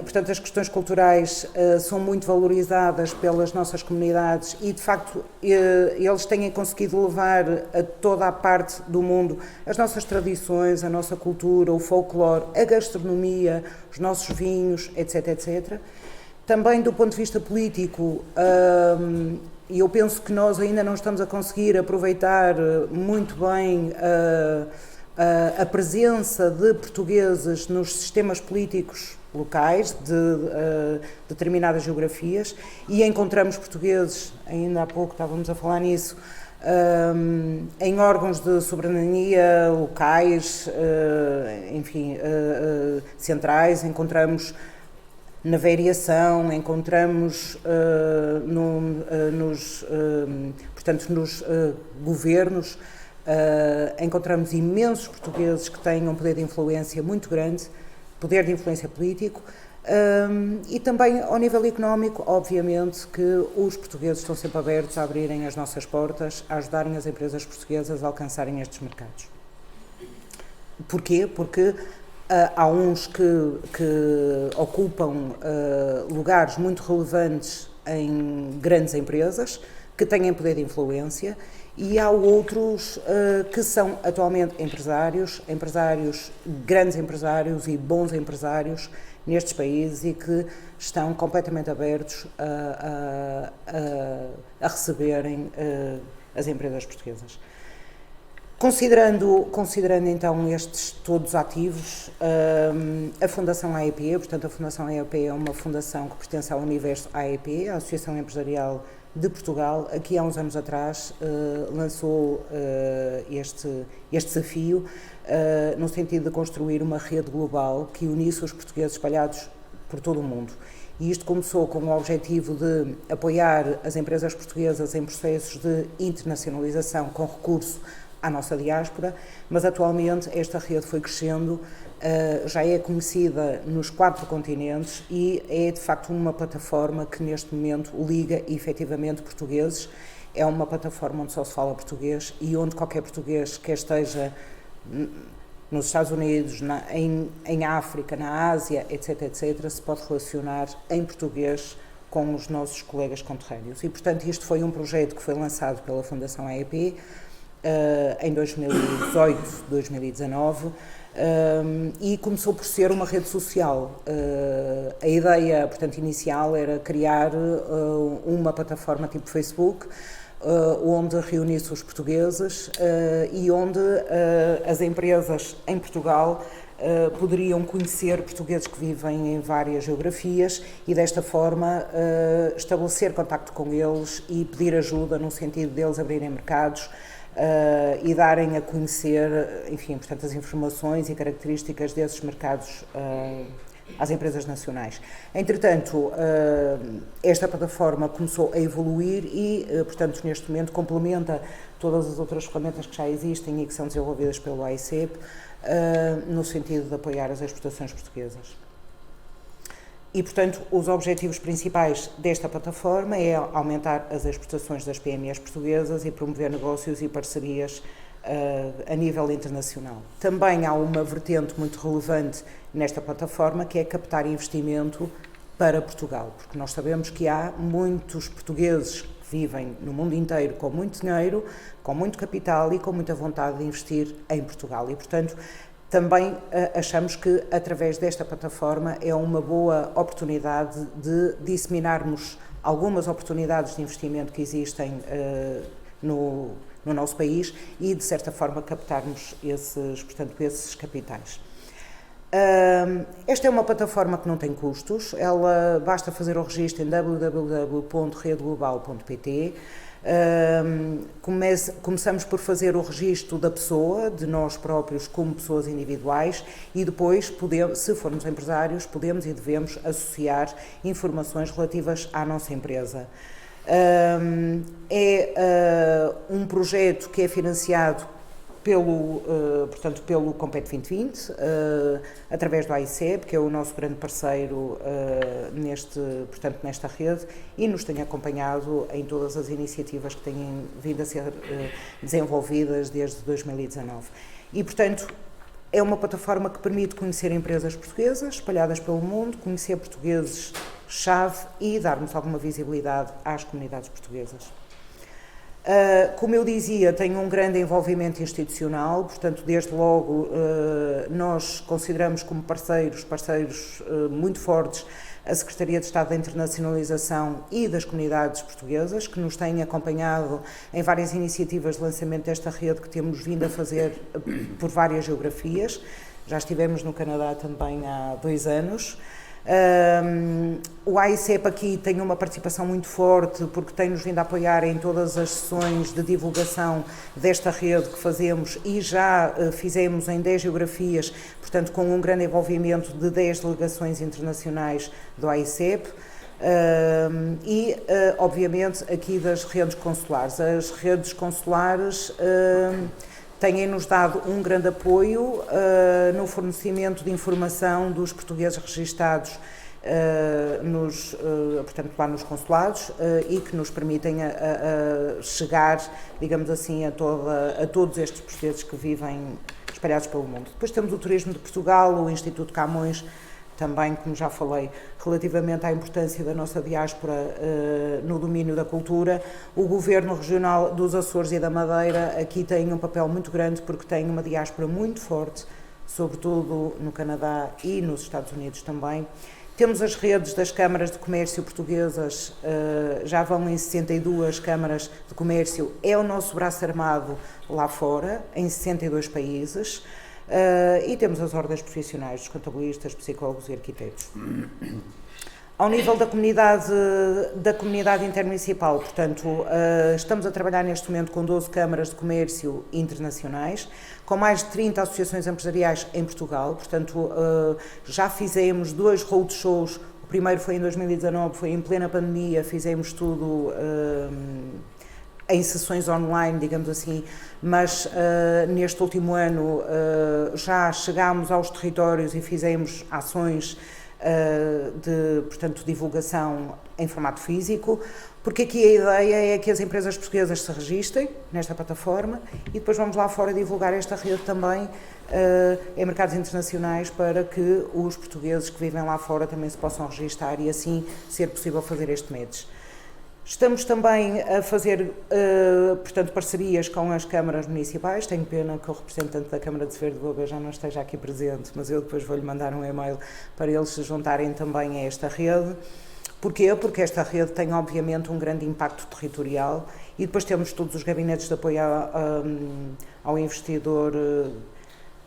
Portanto, as questões culturais são muito valorizadas pelas nossas comunidades e, de facto, eles têm conseguido levar a toda a parte do mundo as nossas tradições, a nossa cultura, o folclore, a gastronomia, os nossos vinhos, etc, etc. Também do ponto de vista político, eu penso que nós ainda não estamos a conseguir aproveitar muito bem a presença de portugueses nos sistemas políticos locais de determinadas geografias, e encontramos portugueses, ainda há pouco estávamos a falar nisso, em órgãos de soberania locais, enfim, centrais. Encontramos na variação, encontramos nos governos, encontramos imensos portugueses que têm um poder de influência muito grande, poder de influência político, e também ao nível económico, obviamente, que os portugueses estão sempre abertos a abrirem as nossas portas, a ajudarem as empresas portuguesas a alcançarem estes mercados. Porquê? Porque há uns que ocupam lugares muito relevantes em grandes empresas, que têm poder de influência, e há outros que são atualmente empresários, grandes empresários e bons empresários nestes países, e que estão completamente abertos a receberem as empresas portuguesas. Considerando então estes todos ativos, a Fundação AEP, portanto a Fundação AEP é uma fundação que pertence ao universo AEP, a Associação Empresarial de Portugal, aqui há uns anos atrás lançou este desafio no sentido de construir uma rede global que unisse os portugueses espalhados por todo o mundo. e isto começou com o objetivo de apoiar as empresas portuguesas em processos de internacionalização com recurso à nossa diáspora, mas atualmente esta rede foi crescendo, já é conhecida nos 4 continentes e é de facto uma plataforma que neste momento liga efetivamente portugueses. É uma plataforma onde só se fala português e onde qualquer português, quer esteja nos Estados Unidos, em África, na Ásia, etc., se pode relacionar em português com os nossos colegas conterrâneos. E, portanto, isto foi um projeto que foi lançado pela Fundação AEP em 2018, 2019, e começou por ser uma rede social. A ideia, portanto, inicial era criar uma plataforma tipo Facebook, onde reunisse os portugueses e onde as empresas em Portugal poderiam conhecer portugueses que vivem em várias geografias e desta forma estabelecer contacto com eles e pedir ajuda no sentido deles abrirem mercados e darem a conhecer, enfim, portanto, as informações e características desses mercados às empresas nacionais. Entretanto, esta plataforma começou a evoluir e, portanto, neste momento complementa todas as outras ferramentas que já existem e que são desenvolvidas pelo AICEP, no sentido de apoiar as exportações portuguesas. E, portanto, os objetivos principais desta plataforma é aumentar as exportações das PMEs portuguesas e promover negócios e parcerias a nível internacional. Também há uma vertente muito relevante nesta plataforma, que é captar investimento para Portugal, porque nós sabemos que há muitos portugueses que vivem no mundo inteiro com muito dinheiro, com muito capital e com muita vontade de investir em Portugal. E, portanto, também achamos que, através desta plataforma, é uma boa oportunidade de disseminarmos algumas oportunidades de investimento que existem no nosso país e, de certa forma, captarmos esses capitais. Esta é uma plataforma que não tem custos, basta fazer o registro em www.redeglobal.pt. Começamos por fazer o registro da pessoa, de nós próprios como pessoas individuais e depois, se formos empresários, podemos e devemos associar informações relativas à nossa empresa. É um projeto que é financiado pelo Compete 2020, através do AICEP, que é o nosso grande parceiro nesta rede e nos tem acompanhado em todas as iniciativas que têm vindo a ser desenvolvidas desde 2019. E, portanto, é uma plataforma que permite conhecer empresas portuguesas espalhadas pelo mundo, conhecer portugueses-chave e darmos alguma visibilidade às comunidades portuguesas. Como eu dizia, tem um grande envolvimento institucional, portanto, desde logo nós consideramos como parceiros muito fortes a Secretaria de Estado da Internacionalização e das Comunidades Portuguesas, que nos têm acompanhado em várias iniciativas de lançamento desta rede que temos vindo a fazer por várias geografias. Já estivemos no Canadá também há 2 anos. O AICEP aqui tem uma participação muito forte porque tem-nos vindo a apoiar em todas as sessões de divulgação desta rede que fazemos e já fizemos em 10 geografias, portanto com um grande envolvimento de 10 delegações internacionais do AICEP. Obviamente aqui das redes consulares. As redes consulares têm-nos dado um grande apoio no fornecimento de informação dos portugueses registados lá nos consulados e que nos permitem chegar, digamos assim, a todos estes portugueses que vivem espalhados pelo mundo. Depois temos o Turismo de Portugal, o Instituto Camões, também, como já falei, relativamente à importância da nossa diáspora no domínio da cultura. O Governo Regional dos Açores e da Madeira aqui tem um papel muito grande porque tem uma diáspora muito forte, sobretudo no Canadá e nos Estados Unidos também. Temos as redes das câmaras de comércio portuguesas, já vão em 62 câmaras de comércio, é o nosso braço armado lá fora, em 62 países. E temos as ordens profissionais dos contabilistas, psicólogos e arquitetos. Ao nível da comunidade intermunicipal, portanto, estamos a trabalhar neste momento com 12 câmaras de comércio internacionais, com mais de 30 associações empresariais em Portugal, portanto, já fizemos 2 roadshows, o primeiro foi em 2019, foi em plena pandemia, fizemos tudo em sessões online, digamos assim, mas neste último ano já chegámos aos territórios e fizemos ações de, portanto, divulgação em formato físico, porque aqui a ideia é que as empresas portuguesas se registrem nesta plataforma e depois vamos lá fora divulgar esta rede também em mercados internacionais para que os portugueses que vivem lá fora também se possam registar e assim ser possível fazer este match. Estamos também a fazer, portanto, parcerias com as câmaras municipais. Tenho pena que o representante da Câmara de Severo de Boga já não esteja aqui presente, mas eu depois vou-lhe mandar um e-mail para eles se juntarem também a esta rede. Porquê? Porque esta rede tem, obviamente, um grande impacto territorial e depois temos todos os gabinetes de apoio ao investidor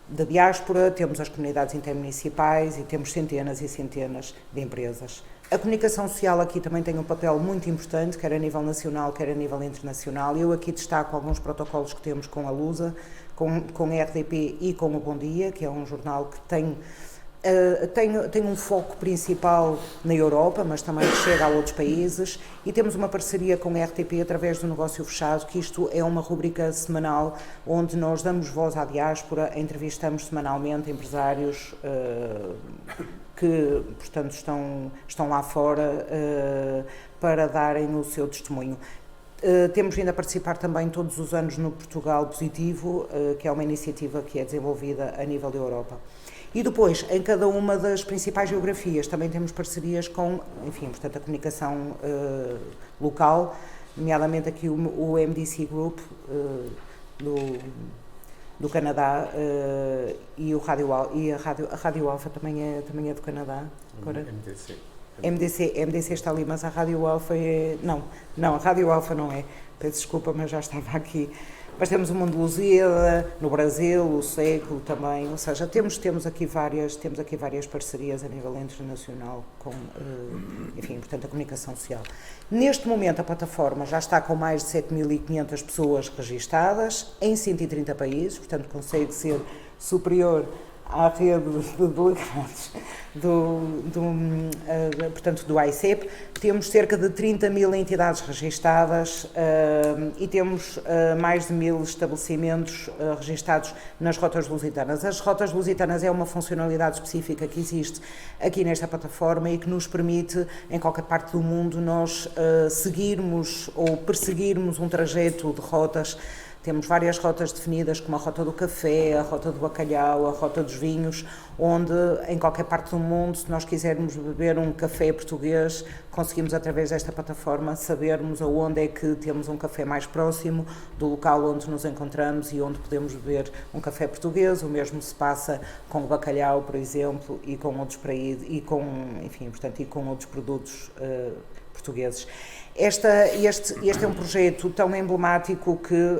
da diáspora, temos as comunidades intermunicipais e temos centenas e centenas de empresas. A comunicação social aqui também tem um papel muito importante, quer a nível nacional, quer a nível internacional. Eu aqui destaco alguns protocolos que temos com a Lusa, com a RDP e com o Bom Dia, que é um jornal que tem um foco principal na Europa, mas também chega a outros países, e temos uma parceria com a RTP através do Negócio Fechado, que isto é uma rubrica semanal onde nós damos voz à diáspora, entrevistamos semanalmente empresários que, portanto, estão lá fora para darem o seu testemunho. Temos vindo a participar também todos os anos no Portugal Positivo, que é uma iniciativa que é desenvolvida a nível da Europa. E depois, em cada uma das principais geografias, também temos parcerias com, enfim, portanto, a comunicação local, nomeadamente aqui o MDC Group do Canadá e a Rádio Alfa também é do Canadá. Agora, MDC está ali, mas a Rádio Alfa é... Não, a Rádio Alfa não é. Peço desculpa, mas já estava aqui. Mas temos o Mundo Lusíada, no Brasil, o Século também, ou seja, temos aqui várias parcerias a nível internacional com, enfim, portanto, a comunicação social. Neste momento a plataforma já está com mais de 7.500 pessoas registadas em 130 países, portanto consegue ser superior à rede de delegados portanto, do AICEP. Temos cerca de 30.000 entidades registadas e temos mais de 1.000 estabelecimentos registados nas rotas lusitanas. As rotas lusitanas é uma funcionalidade específica que existe aqui nesta plataforma e que nos permite, em qualquer parte do mundo, nós seguirmos ou perseguirmos um trajeto de rotas. Temos várias rotas definidas, como a rota do café, a rota do bacalhau, a rota dos vinhos, onde em qualquer parte do mundo, se nós quisermos beber um café português, conseguimos através desta plataforma sabermos aonde é que temos um café mais próximo do local onde nos encontramos e onde podemos beber um café português. O mesmo se passa com o bacalhau, por exemplo, e com outros e com outros produtos portugueses. Este é um projeto tão emblemático que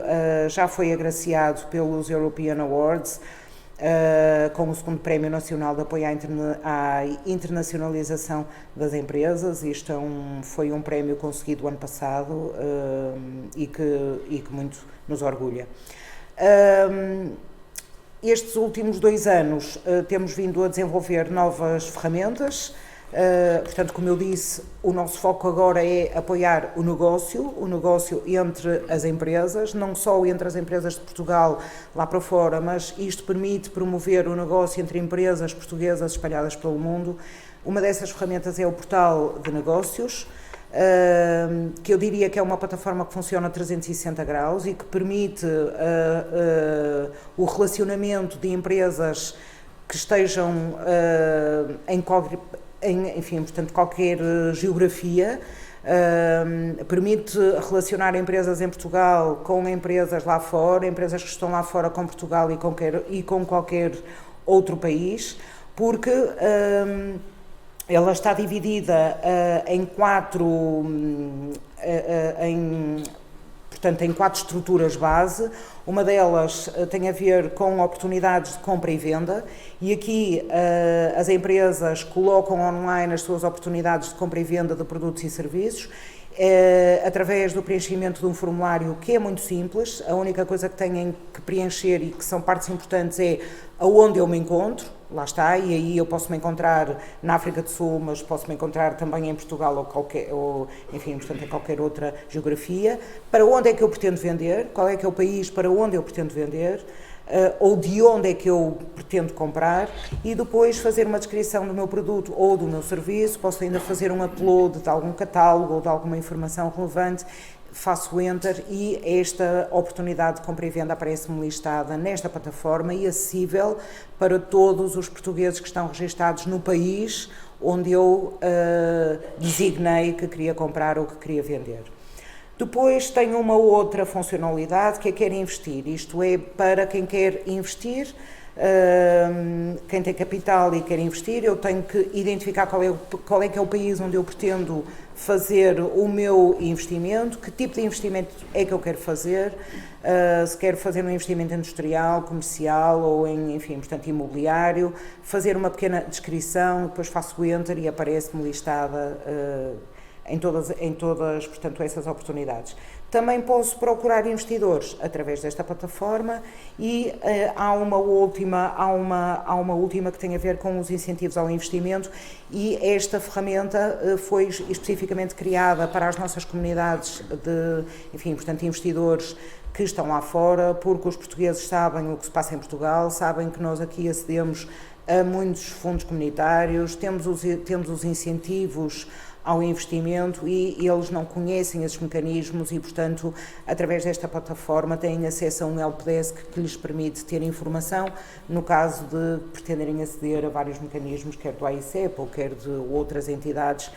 já foi agraciado pelos European Awards, com o segundo Prémio Nacional de Apoio à Internacionalização das Empresas. Isto foi um prémio conseguido ano passado e que muito nos orgulha. Estes últimos 2 anos temos vindo a desenvolver novas ferramentas. Portanto, como eu disse, o nosso foco agora é apoiar o negócio entre as empresas, não só entre as empresas de Portugal lá para fora, mas isto permite promover o negócio entre empresas portuguesas espalhadas pelo mundo. Uma dessas ferramentas é o Portal de Negócios, que eu diria que é uma plataforma que funciona a 360 graus e que permite o relacionamento de empresas que estejam portanto, qualquer geografia, permite relacionar empresas em Portugal com empresas lá fora, empresas que estão lá fora com Portugal e com qualquer outro país, porque ela está dividida em 4 estruturas base. Uma delas tem a ver com oportunidades de compra e venda, e aqui as empresas colocam online as suas oportunidades de compra e venda de produtos e serviços, através do preenchimento de um formulário que é muito simples. A única coisa que têm que preencher e que são partes importantes é aonde eu me encontro, lá está, e aí eu posso me encontrar na África do Sul, mas posso me encontrar também em Portugal enfim, portanto, em qualquer outra geografia. Para onde é que eu pretendo vender? Qual é que é o país para onde eu pretendo vender? Ou de onde é que eu pretendo comprar, e depois fazer uma descrição do meu produto ou do meu serviço. Posso ainda fazer um upload de algum catálogo ou de alguma informação relevante, faço Enter e esta oportunidade de compra e venda aparece-me listada nesta plataforma e acessível para todos os portugueses que estão registados no país onde eu designei que queria comprar ou que queria vender. Depois tenho uma outra funcionalidade que é quer investir, isto é para quem quer investir, quem tem capital e quer investir, eu tenho que identificar qual é que é o país onde eu pretendo fazer o meu investimento, que tipo de investimento é que eu quero fazer, se quero fazer um investimento industrial, comercial ou enfim, portanto, imobiliário, fazer uma pequena descrição, depois faço o Enter e aparece-me listada em todas, portanto, essas oportunidades. Também posso procurar investidores através desta plataforma e há uma última que tem a ver com os incentivos ao investimento, e esta ferramenta foi especificamente criada para as nossas comunidades de, enfim, portanto, investidores que estão lá fora, porque os portugueses sabem o que se passa em Portugal, sabem que nós aqui acedemos a muitos fundos comunitários, temos os incentivos ao investimento e eles não conhecem esses mecanismos e, portanto, através desta plataforma têm acesso a um helpdesk que lhes permite ter informação no caso de pretenderem aceder a vários mecanismos, quer do AICEP ou quer de outras entidades,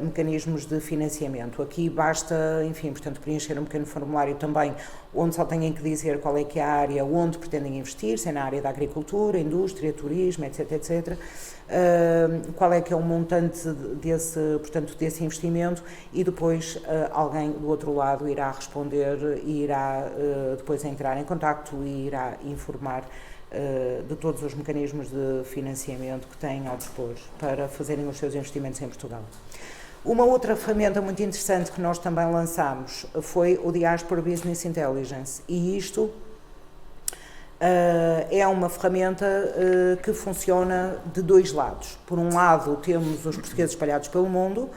mecanismos de financiamento. Aqui basta, enfim, portanto, preencher um pequeno formulário também, onde só têm que dizer qual é que é a área onde pretendem investir, se é na área da agricultura, indústria, turismo, etc, etc. Qual é que é o montante desse investimento, e depois alguém do outro lado irá responder e irá depois entrar em contacto e irá informar de todos os mecanismos de financiamento que têm ao dispor para fazerem os seus investimentos em Portugal. Uma outra ferramenta muito interessante que nós também lançámos foi o Diaspora Business Intelligence, e isto é uma ferramenta que funciona de dois lados. Por um lado, temos os portugueses espalhados pelo mundo,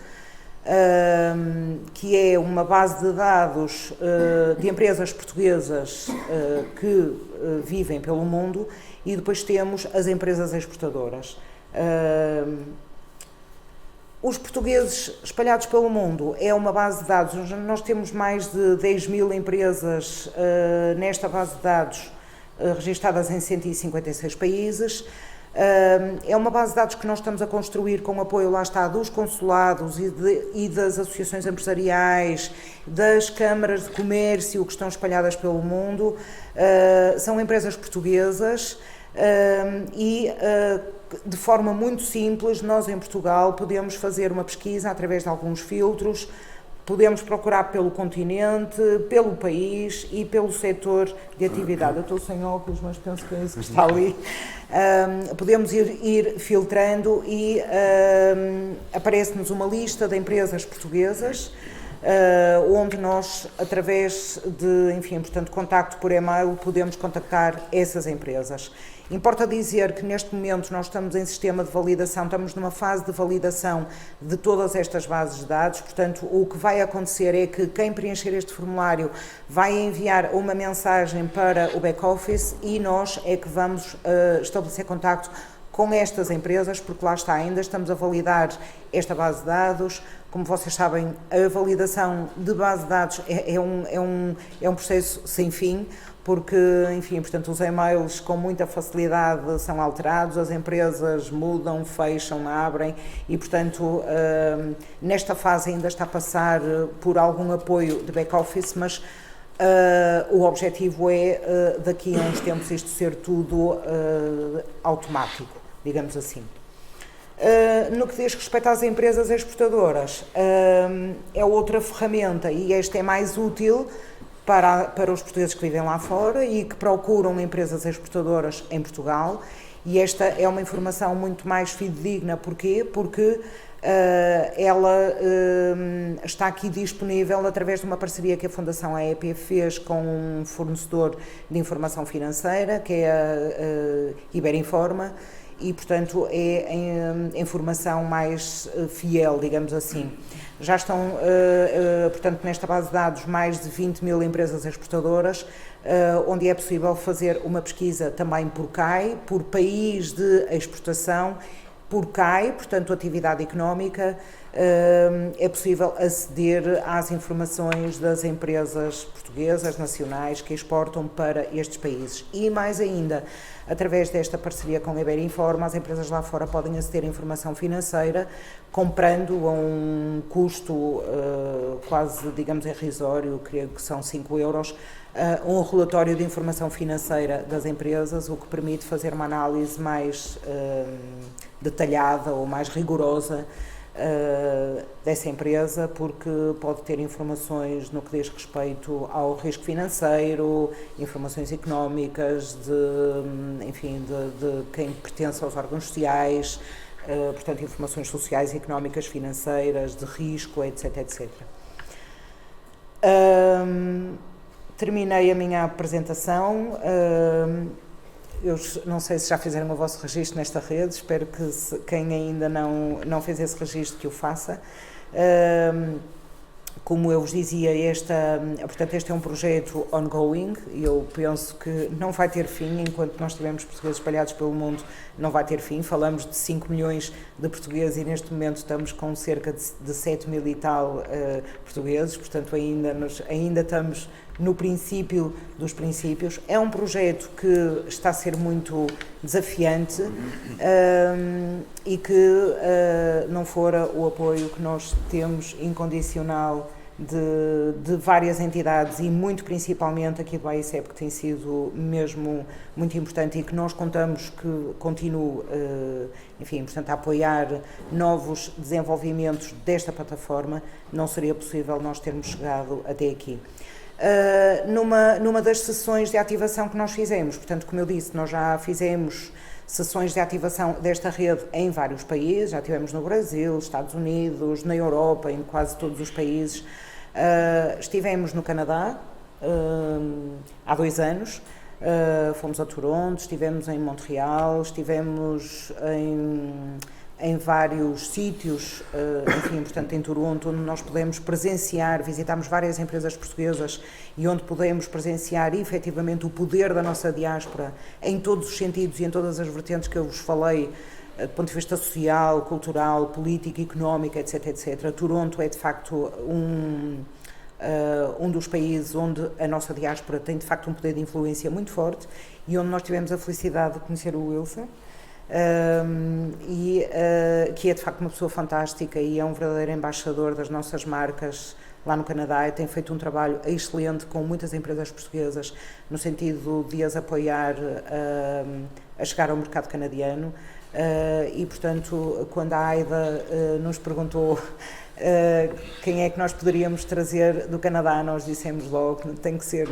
que é uma base de dados de empresas portuguesas que vivem pelo mundo, e depois temos as empresas exportadoras. Os portugueses espalhados pelo mundo é uma base de dados, nós temos mais de 10 mil empresas nesta base de dados, registadas em 156 países. É uma base de dados que nós estamos a construir com o apoio, lá está, dos consulados e das associações empresariais, das câmaras de comércio que estão espalhadas pelo mundo. São empresas portuguesas e de forma muito simples nós em Portugal podemos fazer uma pesquisa através de alguns filtros. Podemos procurar pelo continente, pelo país e pelo setor de atividade. Eu estou sem óculos, mas penso que é isso que está ali. Podemos ir filtrando e aparece-nos uma lista de empresas portuguesas, onde nós, através de, enfim, portanto, contacto por e-mail, podemos contactar essas empresas. Importa dizer que neste momento nós estamos em sistema de validação, estamos numa fase de validação de todas estas bases de dados, portanto o que vai acontecer é que quem preencher este formulário vai enviar uma mensagem para o back-office e nós é que vamos estabelecer contacto com estas empresas, porque lá está, ainda estamos a validar esta base de dados. Como vocês sabem, a validação de base de dados é um processo sem fim, porque, enfim, portanto, os e-mails com muita facilidade são alterados, as empresas mudam, fecham, abrem e, portanto, nesta fase ainda está a passar por algum apoio de back-office, mas o objetivo é, daqui a uns tempos, isto ser tudo automático, digamos assim. No que diz respeito às empresas exportadoras, é outra ferramenta e esta é mais útil para os portugueses que vivem lá fora e que procuram empresas exportadoras em Portugal, e esta é uma informação muito mais fidedigna. Porquê? Porque Ela está aqui disponível através de uma parceria que a Fundação AEP fez com um fornecedor de informação financeira, que é a Iberinforma, e, portanto, é a informação mais fiel, digamos assim. Já estão, portanto, nesta base de dados mais de 20 mil empresas exportadoras, onde é possível fazer uma pesquisa também por CAI, por país de exportação, por CAI, portanto, atividade económica. É possível aceder às informações das empresas portuguesas, nacionais, que exportam para estes países. E mais ainda, através desta parceria com a Iberinforma, as empresas lá fora podem aceder à informação financeira, comprando a um custo quase, digamos, irrisório, creio que são 5 euros, um relatório de informação financeira das empresas, o que permite fazer uma análise mais detalhada ou mais rigorosa dessa empresa, porque pode ter informações no que diz respeito ao risco financeiro, informações económicas, enfim, de quem pertence aos órgãos sociais, portanto, informações sociais, económicas, financeiras, de risco, etc, etc. Terminei a minha apresentação. Eu não sei se já fizeram o vosso registro nesta rede, espero que quem ainda não fez esse registro que o faça. Como eu vos dizia, portanto, este é um projeto ongoing e eu penso que não vai ter fim, enquanto nós tivermos portugueses espalhados pelo mundo, não vai ter fim. Falamos de 5 milhões de portugueses e neste momento estamos com cerca de 7 mil e tal portugueses, portanto ainda estamos no princípio dos princípios. É um projeto que está a ser muito desafiante e que não fora o apoio que nós temos incondicional de várias entidades e muito principalmente aqui do AICEP, que tem sido mesmo muito importante e que nós contamos que continue, enfim, portanto, a apoiar novos desenvolvimentos desta plataforma, não seria possível nós termos chegado até aqui. Numa das sessões de ativação que nós fizemos, portanto, como eu disse, nós já fizemos sessões de ativação desta rede em vários países, já tivemos no Brasil, Estados Unidos, na Europa, em quase todos os países. Estivemos no Canadá há 2 anos, fomos a Toronto, estivemos em Montreal, estivemos em vários sítios, enfim, portanto, em Toronto, onde nós podemos presenciar, visitámos várias empresas portuguesas e onde podemos presenciar efetivamente o poder da nossa diáspora em todos os sentidos e em todas as vertentes que eu vos falei, do ponto de vista social, cultural, político, económico, etc, etc. Toronto é, de facto, um dos países onde a nossa diáspora tem, de facto, um poder de influência muito forte e onde nós tivemos a felicidade de conhecer o Wilson. Que é de facto uma pessoa fantástica e é um verdadeiro embaixador das nossas marcas lá no Canadá e tem feito um trabalho excelente com muitas empresas portuguesas no sentido de as apoiar a chegar ao mercado canadiano e, portanto, quando a Aida nos perguntou quem é que nós poderíamos trazer do Canadá, nós dissemos logo que tem que ser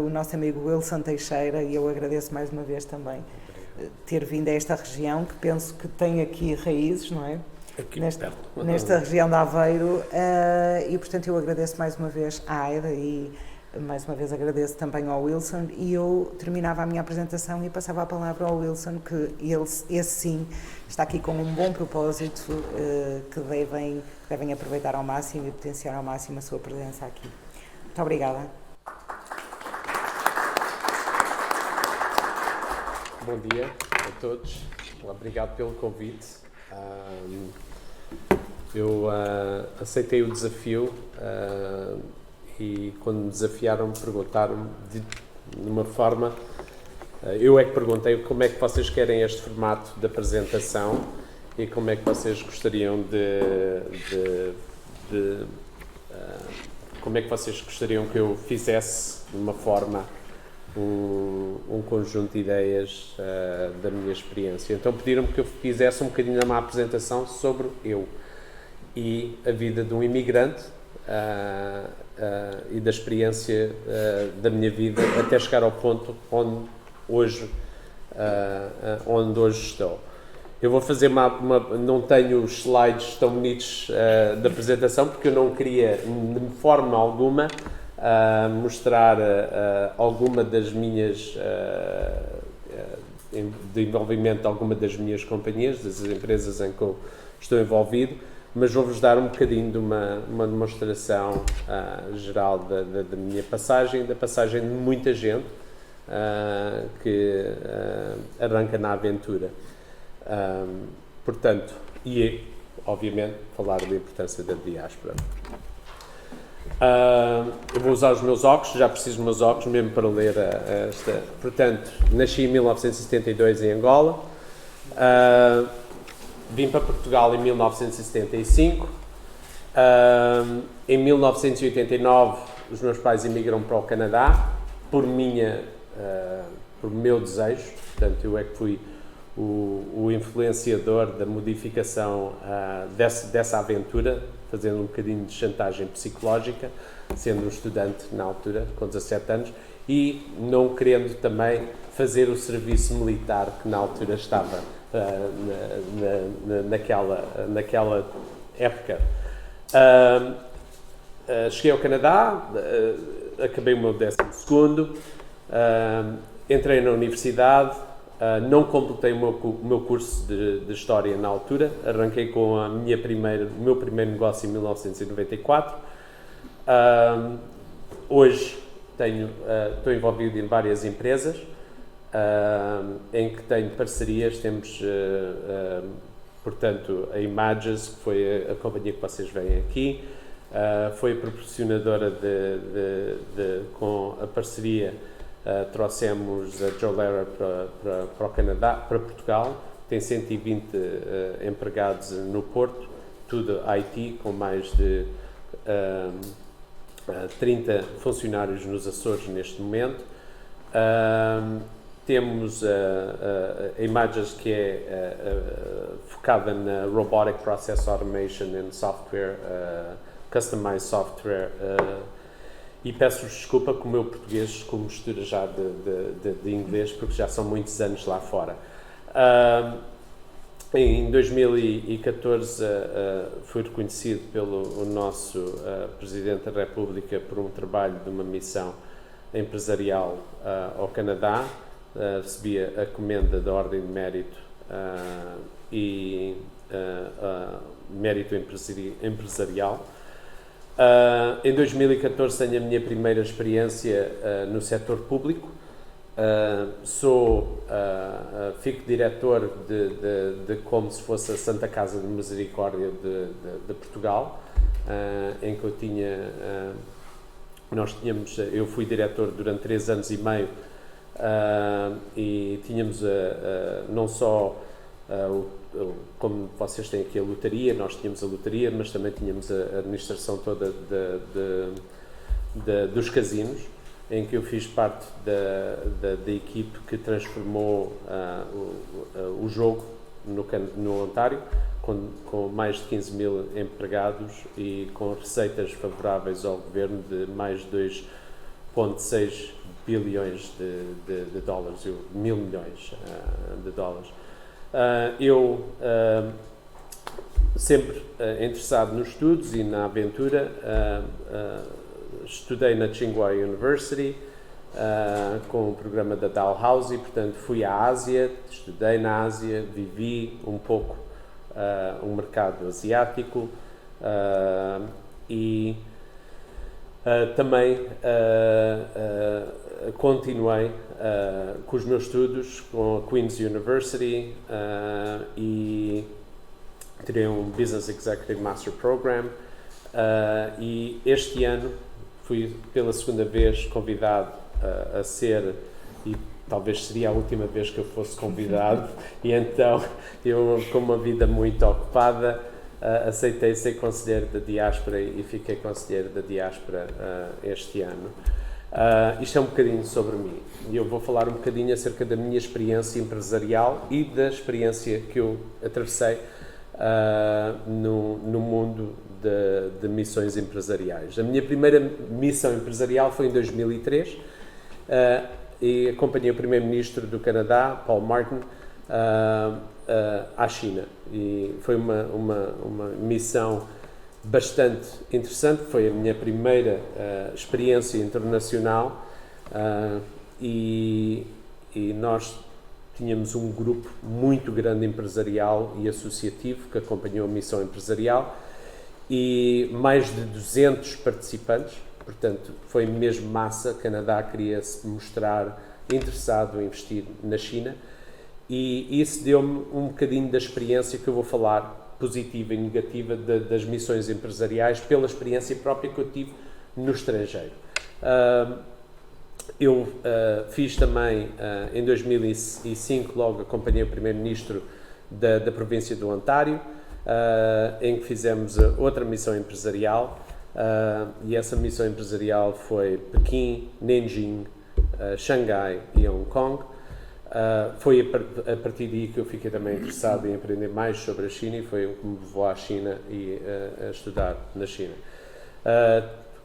o nosso amigo Wilson Teixeira e eu agradeço mais uma vez também ter vindo a esta região, que penso que tem aqui raízes, não é? Aqui nesta região de Aveiro, e portanto eu agradeço mais uma vez à Aida e mais uma vez agradeço também ao Wilson e eu terminava a minha apresentação e passava a palavra ao Wilson, que esse sim está aqui com um bom propósito que devem aproveitar ao máximo e potenciar ao máximo a sua presença aqui. Muito obrigada. Bom dia a todos, obrigado pelo convite. Eu aceitei o desafio e quando me desafiaram, perguntaram-me de uma forma, eu é que perguntei como é que vocês querem este formato de apresentação e como é que vocês gostariam como é que vocês gostariam que eu fizesse de uma forma um conjunto de ideias da minha experiência. Então pediram-me que eu fizesse um bocadinho uma apresentação sobre eu e a vida de um imigrante e da experiência da minha vida até chegar ao ponto onde hoje estou. Eu vou fazer não tenho os slides tão bonitos da apresentação, porque eu não queria, de forma alguma, mostrar alguma das minhas de envolvimento de alguma das minhas companhias, das empresas em que eu estou envolvido, mas vou-vos dar um bocadinho de uma demonstração geral da minha passagem, da passagem de muita gente que arranca na aventura. Portanto, e obviamente falar da importância da diáspora. Eu vou usar os meus óculos, já preciso dos meus óculos mesmo para ler esta. Portanto, nasci em 1972 em Angola, vim para Portugal em 1975, em 1989 os meus pais emigram para o Canadá por meu desejo, portanto eu é que fui o influenciador da modificação dessa aventura, fazendo um bocadinho de chantagem psicológica, sendo um estudante na altura, com 17 anos, e não querendo também fazer o serviço militar que na altura estava naquela época. Cheguei ao Canadá, acabei o meu 12º, entrei na universidade, não completei o meu curso de História na altura, arranquei com o meu primeiro negócio em 1994. Hoje estou envolvido em várias empresas, em que tenho parcerias, temos, portanto, a Images, que foi a companhia que vocês veem aqui, foi a proporcionadora com a parceria. Trouxemos a Jolera para o Canadá, para Portugal, tem 120 empregados no Porto, tudo IT, com mais de 30 funcionários nos Açores neste momento. Temos a Images, que é focada na Robotic Process Automation and Software, Customized Software, e peço desculpa com o meu português, como mistura já de inglês, porque já são muitos anos lá fora. Em 2014 fui reconhecido pelo nosso Presidente da República por um trabalho de uma missão empresarial ao Canadá. Recebi a comenda da Ordem de Mérito e Mérito Empresarial. Em 2014 tenho a minha primeira experiência no setor público. Fico diretor de como se fosse a Santa Casa de Misericórdia de Portugal, em que eu fui diretor durante 3 anos e meio, e tínhamos não só como vocês têm aqui a lotaria, nós tínhamos a lotaria, mas também tínhamos a administração toda dos casinos, em que eu fiz parte da equipe que transformou o jogo no Ontário, com mais de 15 mil empregados e com receitas favoráveis ao governo de mais de 2,6 bilhões de dólares, mil milhões de dólares. Eu, sempre interessado nos estudos e na aventura, estudei na Tsinghua University, com o programa da Dalhousie, portanto fui à Ásia, estudei na Ásia, vivi um pouco um mercado asiático e também continuei com os meus estudos com a Queen's University e tirei um Business Executive Master Program e este ano fui pela segunda vez convidado a ser, e talvez seria a última vez que eu fosse convidado, e então eu, com uma vida muito ocupada, aceitei ser conselheiro da diáspora e fiquei conselheiro da diáspora este ano. Isto é um bocadinho sobre mim, e eu vou falar um bocadinho acerca da minha experiência empresarial e da experiência que eu atravessei no mundo de missões empresariais. A minha primeira missão empresarial foi em 2003 e acompanhei o Primeiro-Ministro do Canadá, Paul Martin, à China. E foi uma missão bastante interessante, foi a minha primeira experiência internacional, e nós tínhamos um grupo muito grande empresarial e associativo que acompanhou a missão empresarial e mais de 200 participantes, portanto foi mesmo massa. Canadá queria se mostrar interessado em investir na China e isso deu-me um bocadinho da experiência que eu vou falar, positiva e negativa, das missões empresariais, pela experiência própria que eu tive no estrangeiro. Eu fiz também, em 2005, logo acompanhei o Primeiro-Ministro da província do Ontário, em que fizemos outra missão empresarial, e essa missão empresarial foi Pequim, Nanjing, Xangai e Hong Kong. Foi a partir daí que eu fiquei também interessado em aprender mais sobre a China e foi o que me levou à China e a estudar na China.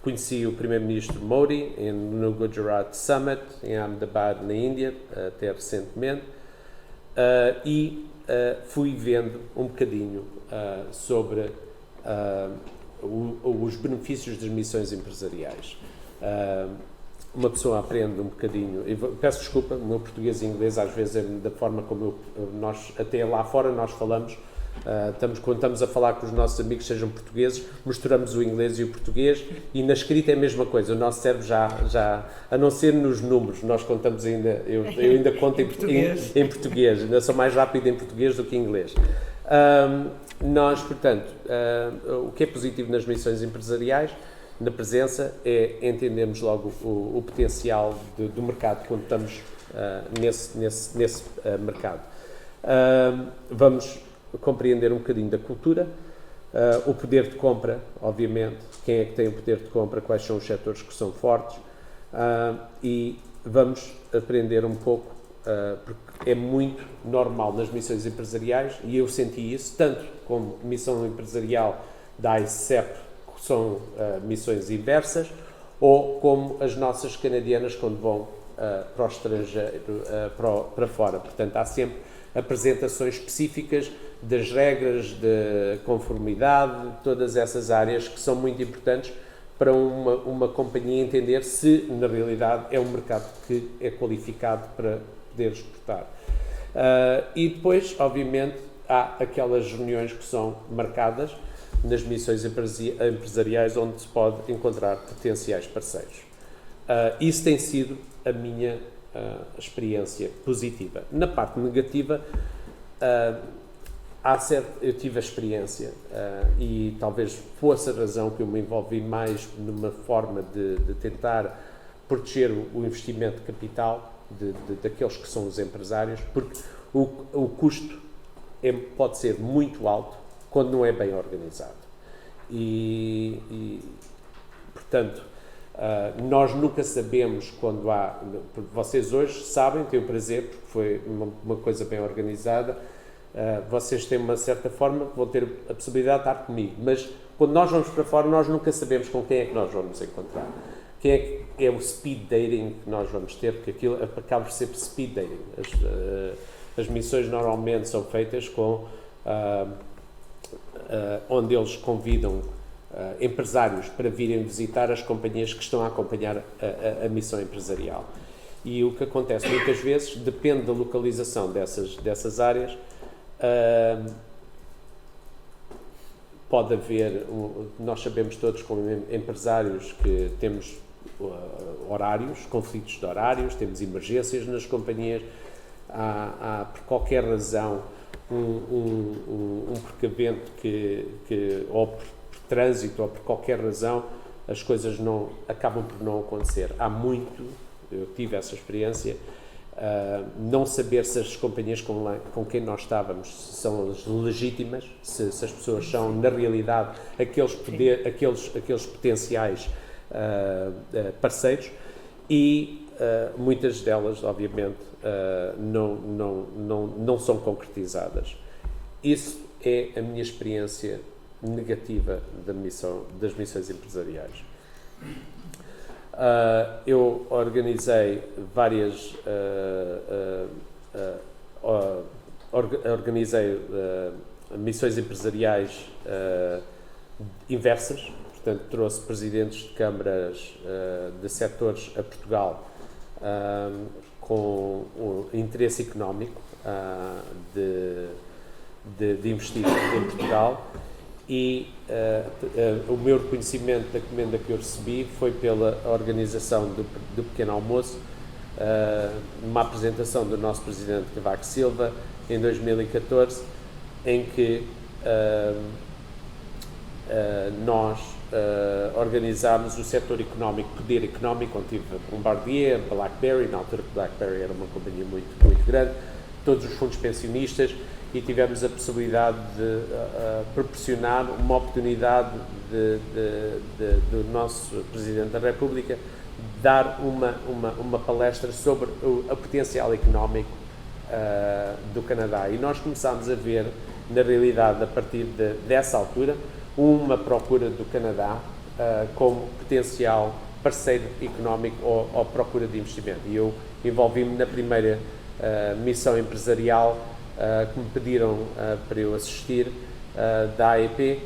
Conheci o Primeiro-Ministro Modi no Gujarat Summit, em Ahmedabad, na Índia, até recentemente, e fui vendo um bocadinho sobre os benefícios das missões empresariais. Uma pessoa aprende um bocadinho, peço desculpa, o meu português e inglês às vezes é da forma como nós, até lá fora nós falamos, quando estamos a falar com os nossos amigos, sejam portugueses, misturamos o inglês e o português, e na escrita é a mesma coisa, o nosso cérebro já a não ser nos números, nós contamos ainda, eu ainda conto em português, ainda sou mais rápido em português do que em inglês. Nós, portanto, o que é positivo nas missões empresariais, na presença, é entendermos logo o potencial do mercado quando estamos nesse mercado. Vamos compreender um bocadinho da cultura, o poder de compra, obviamente, quem é que tem o poder de compra, quais são os setores que são fortes, e vamos aprender um pouco, porque é muito normal nas missões empresariais, e eu senti isso, tanto como missão empresarial da ICEP, que são missões inversas, ou como as nossas canadianas quando vão para o estrangeiro, para fora. Portanto, há sempre apresentações específicas das regras de conformidade, todas essas áreas que são muito importantes para uma companhia entender se, na realidade, é um mercado que é qualificado para poder exportar. E depois, obviamente, há aquelas reuniões que são marcadas nas missões empresariais onde se pode encontrar potenciais parceiros. Isso tem sido a minha experiência positiva. Na parte negativa, eu tive a experiência e talvez fosse a razão que eu me envolvi mais numa forma de tentar proteger o investimento de capital daqueles que são os empresários, porque o custo pode ser muito alto quando não é bem organizado. Portanto, nós nunca sabemos quando há... Vocês hoje sabem, têm o prazer, porque foi uma coisa bem organizada, vocês têm uma certa forma, vão ter a possibilidade de estar comigo, mas quando nós vamos para fora, nós nunca sabemos com quem é que nós vamos encontrar. Quem é que é o speed dating que nós vamos ter, porque aquilo acaba por ser speed dating. As missões normalmente são feitas com... onde eles convidam empresários para virem visitar as companhias que estão a acompanhar a missão empresarial. E o que acontece muitas vezes, depende da localização dessas áreas, pode haver, nós sabemos todos como empresários que temos horários, conflitos de horários, temos emergências nas companhias, há por qualquer razão um precavento ou por trânsito ou por qualquer razão as coisas acabam por não acontecer. Eu tive essa experiência, não saber se as companhias com quem nós estávamos são as legítimas, se as pessoas são na realidade aqueles potenciais parceiros, e muitas delas obviamente não são concretizadas. Isso é a minha experiência negativa das missões empresariais. Eu organizei várias organizei missões empresariais inversas, portanto trouxe presidentes de câmaras de setores a Portugal com o interesse económico de investir em Portugal, e o meu reconhecimento da comenda que eu recebi foi pela organização do pequeno almoço, numa apresentação do nosso presidente Cavaco Silva em 2014, em que nós organizámos o setor económico, poder económico, onde tive Bombardier, BlackBerry, na altura que BlackBerry era uma companhia muito grande, todos os fundos pensionistas, e tivemos a possibilidade de proporcionar uma oportunidade do nosso Presidente da República dar uma palestra sobre o potencial económico do Canadá. E nós começámos a ver, na realidade, a partir dessa altura, uma procura do Canadá como potencial parceiro económico ou procura de investimento. E eu envolvi-me na primeira missão empresarial que me pediram para eu assistir da AEP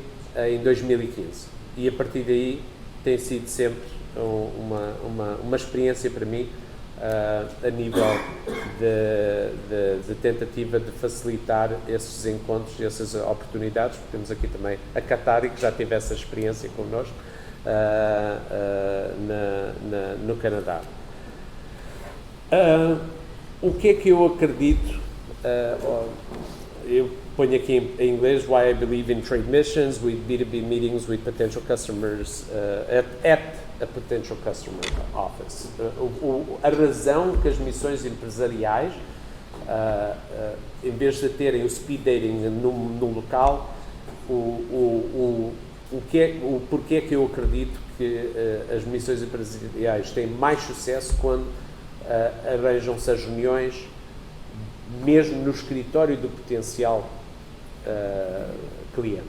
em 2015. E a partir daí tem sido sempre uma experiência para mim a nível de tentativa de facilitar esses encontros, essas oportunidades, porque temos aqui também a Qatari, que já teve essa experiência connosco no Canadá. O que é que eu acredito? Eu ponho aqui em inglês: why I believe in trade missions with B2B meetings with potential customers at a potential customer office. A razão que as missões empresariais, em vez de terem o speed dating no local, porquê é que eu acredito que as missões empresariais têm mais sucesso quando arranjam-se as reuniões mesmo no escritório do potencial cliente.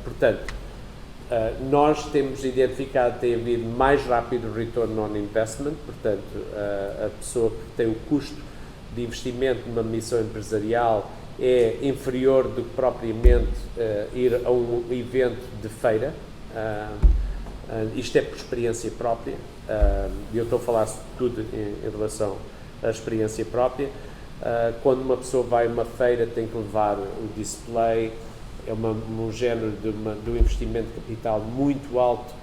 Portanto, nós temos identificado que tem havido mais rápido return on investment, portanto, a pessoa que tem o custo de investimento numa missão empresarial é inferior do que propriamente ir a um evento de feira. Isto é por experiência própria, e eu estou a falar tudo em relação à experiência própria. Quando uma pessoa vai a uma feira, tem que levar o display, é um género de um investimento de capital muito alto,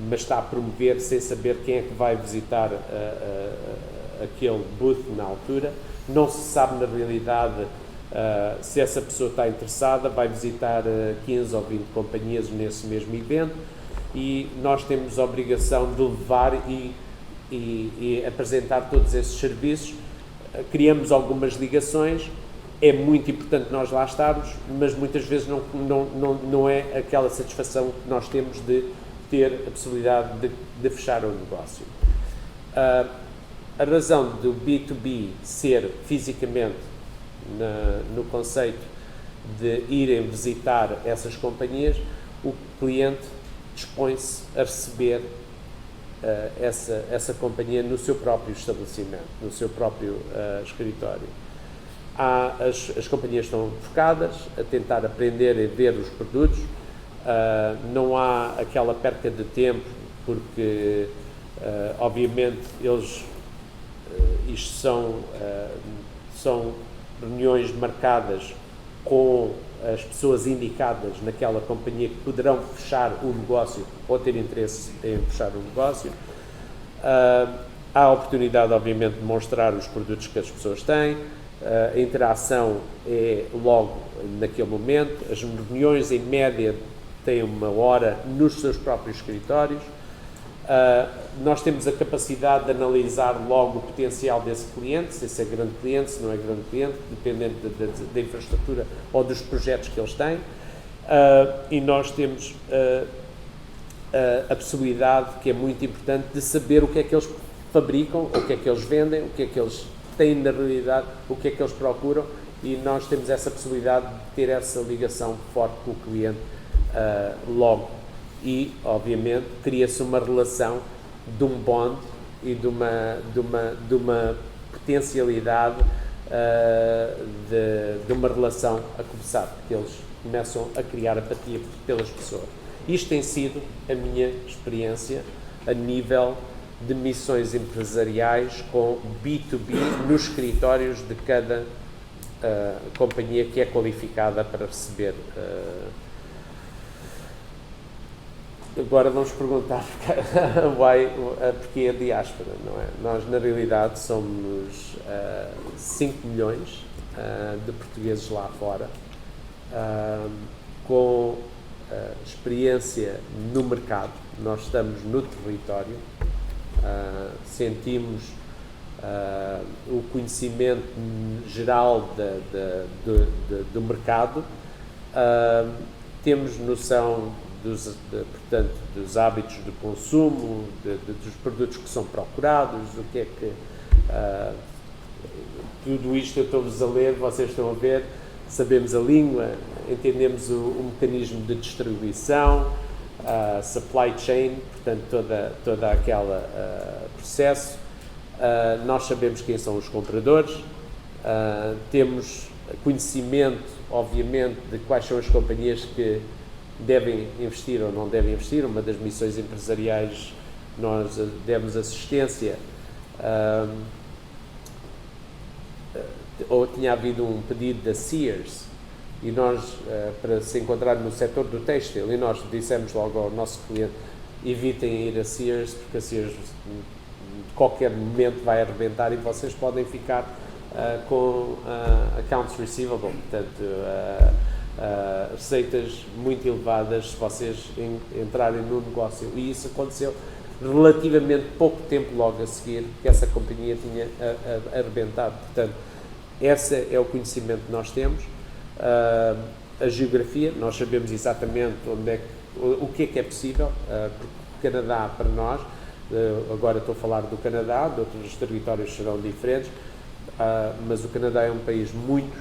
mas está a promover sem saber quem é que vai visitar aquele booth na altura. Não se sabe na realidade se essa pessoa está interessada, vai visitar 15 ou 20 companhias nesse mesmo evento, e nós temos a obrigação de levar e apresentar todos esses serviços. Criamos algumas ligações, é muito importante nós lá estarmos, mas muitas vezes não é aquela satisfação que nós temos de ter a possibilidade de fechar o negócio. A razão do B2B ser fisicamente no conceito de irem visitar essas companhias, o cliente dispõe-se a receber essa companhia no seu próprio estabelecimento, no seu próprio escritório. As companhias estão focadas a tentar aprender e ver os produtos, não há aquela perca de tempo, porque obviamente isto são reuniões marcadas com as pessoas indicadas naquela companhia que poderão fechar o negócio ou ter interesse em fechar o negócio. Há a oportunidade, obviamente, de mostrar os produtos que as pessoas têm. A interação é logo naquele momento. As reuniões, em média, têm 1 hora nos seus próprios escritórios. Nós temos a capacidade de analisar logo o potencial desse cliente, se é grande cliente, se não é grande cliente, dependendo da infraestrutura ou dos projetos que eles têm. E nós temos a possibilidade, que é muito importante, de saber o que é que eles fabricam, o que é que eles vendem, o que é que eles têm na realidade, o que é que eles procuram, e nós temos essa possibilidade de ter essa ligação forte com o cliente logo. E, obviamente, cria-se uma relação de um bond e de uma potencialidade de uma relação a começar, porque eles começam a criar apatia pelas pessoas. Isto tem sido a minha experiência a nível de missões empresariais com B2B nos escritórios de cada companhia que é qualificada para receber. Agora vamos perguntar porque a diáspora, não é? Nós, na realidade, somos 5 milhões de portugueses lá fora, com experiência no mercado. Nós estamos no território, sentimos o conhecimento geral do mercado, temos noção portanto, dos hábitos de consumo, dos produtos que são procurados, o que é que... tudo isto eu estou-vos a ler, vocês estão a ver, sabemos a língua, entendemos o mecanismo de distribuição, supply chain, portanto, toda aquela processo. Nós sabemos quem são os compradores, temos conhecimento, obviamente, de quais são as companhias que devem investir ou não devem investir. Uma das missões empresariais, nós demos assistência, ou tinha havido um pedido da Sears, e nós, para se encontrar no setor do têxtil, e nós dissemos logo ao nosso cliente, evitem ir a Sears, porque a Sears de qualquer momento vai arrebentar e vocês podem ficar com accounts receivable, portanto, receitas muito elevadas se vocês entrarem no negócio. E isso aconteceu relativamente pouco tempo logo a seguir que essa companhia tinha arrebentado. Portanto, esse é o conhecimento que nós temos. A geografia, nós sabemos exatamente o que é possível, porque o Canadá, para nós, agora estou a falar do Canadá, de outros territórios serão diferentes, mas o Canadá é um país muito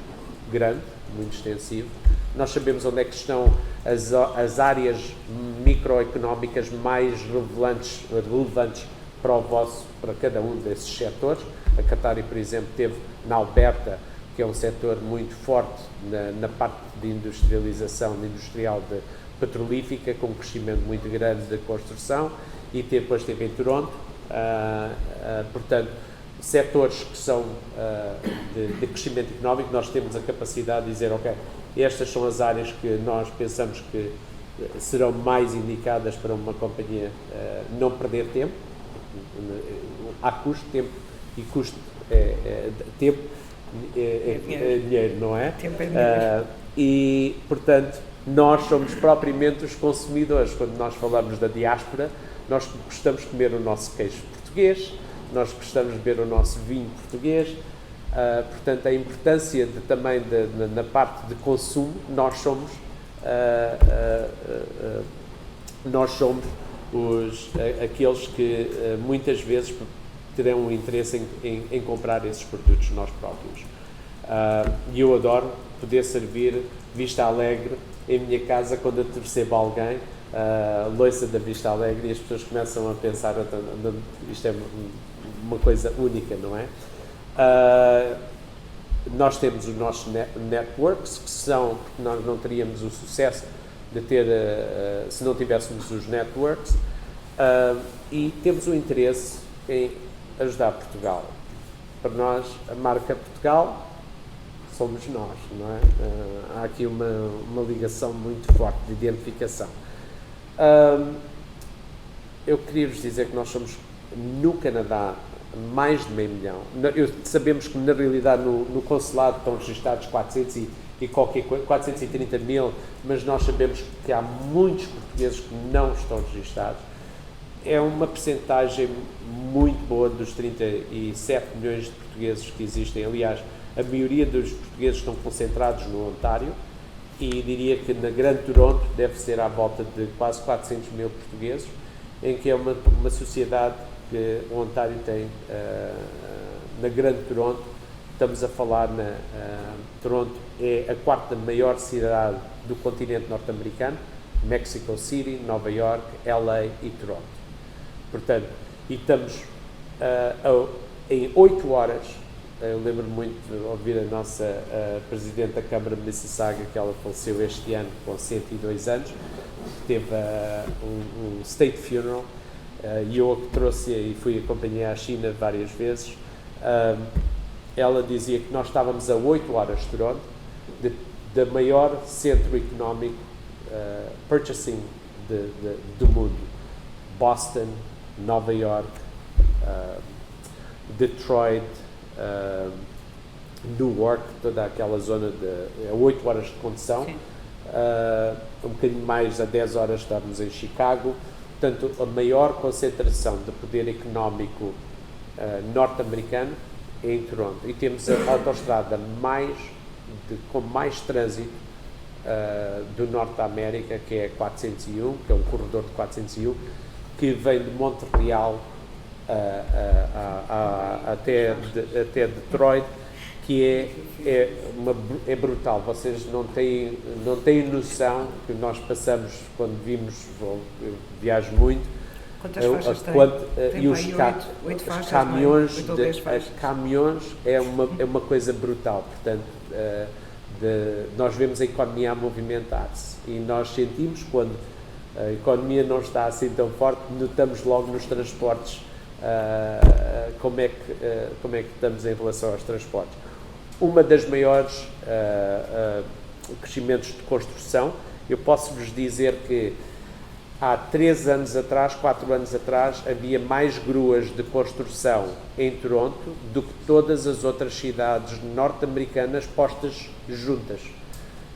grande, muito extensivo. Nós sabemos onde é que estão as áreas microeconómicas mais relevantes para cada um desses setores. A Qatari, por exemplo, teve na Alberta, que é um setor muito forte na parte de industrialização industrial petrolífica, com um crescimento muito grande de construção, e depois teve em Toronto. Portanto, setores que são de crescimento económico, nós temos a capacidade de dizer, ok, estas são as áreas que nós pensamos que serão mais indicadas para uma companhia não perder tempo. Há custo, tempo, e custo tempo é dinheiro, não é? Tempo é dinheiro. E, portanto, nós somos propriamente os consumidores. Quando nós falamos da diáspora, nós gostamos de comer o nosso queijo português, nós gostamos de beber o nosso vinho português. Portanto, a importância também na parte de consumo, nós somos aqueles que muitas vezes terão um interesse em comprar esses produtos nós próprios. E eu adoro poder servir Vista Alegre em minha casa quando eu recebo alguém, loiça da Vista Alegre, e as pessoas começam a pensar, isto é uma coisa única, não é? Nós temos os nossos networks, que são, porque nós não teríamos o sucesso de ter, se não tivéssemos os networks, e temos o interesse em ajudar Portugal. Para nós, a marca Portugal somos nós, não é? Há aqui uma ligação muito forte de identificação. Eu queria vos dizer que nós somos, no Canadá, mais de 500 mil. Sabemos que, na realidade, no consulado estão registados 430 mil, mas nós sabemos que há muitos portugueses que não estão registados. É uma percentagem muito boa dos 37 milhões de portugueses que existem. Aliás, a maioria dos portugueses estão concentrados no Ontário, e diria que na Grande Toronto deve ser à volta de quase 400 mil portugueses, em que é uma sociedade que o Ontário tem. Na Grande Toronto, estamos a falar Toronto é a quarta maior cidade do continente norte-americano, Mexico City, Nova York, LA e Toronto. Portanto, e estamos em 8 horas eu lembro muito de ouvir a nossa Presidente da Câmara de Mississauga, que ela faleceu este ano com 102 anos, teve um state funeral, e eu a que trouxe e fui acompanhar à China várias vezes. Ela dizia que nós estávamos a 8 horas de Toronto, da maior centro económico purchasing do mundo. Boston, Nova York, Detroit, Newark, toda aquela zona de 8 horas de condução. Um bocadinho mais, a 10 horas estamos em Chicago. Portanto, a maior concentração de poder económico norte-americano é em Toronto. E temos a autoestrada com mais trânsito do Norte da América, que é a 401, que é um corredor de 401, que vem de Montreal até Detroit, que é brutal. Vocês não têm noção que nós passamos quando eu viajo muito. Quantas faixas tem? E os caminhões é uma coisa brutal. Portanto, nós vemos a economia a movimentar-se e nós sentimos, quando a economia não está assim tão forte, notamos logo nos transportes como é que estamos em relação aos transportes. Uma das maiores crescimentos de construção, eu posso-vos dizer que há 3 anos atrás, 4 anos atrás, havia mais gruas de construção em Toronto do que todas as outras cidades norte-americanas postas juntas.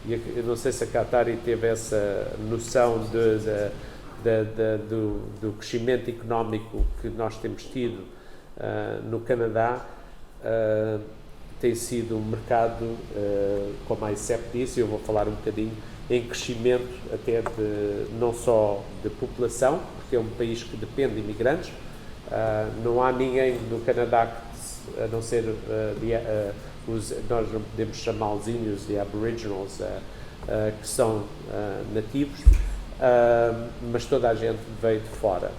E eu não sei se a Qatari teve essa noção do crescimento económico que nós temos tido no Canadá. Tem sido um mercado, como a ICEP disse, eu vou falar um bocadinho, em crescimento até não só de população, porque é um país que depende de imigrantes. Não há ninguém no Canadá, a não ser nós não podemos chamá-los índios e aboriginals, que são nativos, mas toda a gente veio de fora.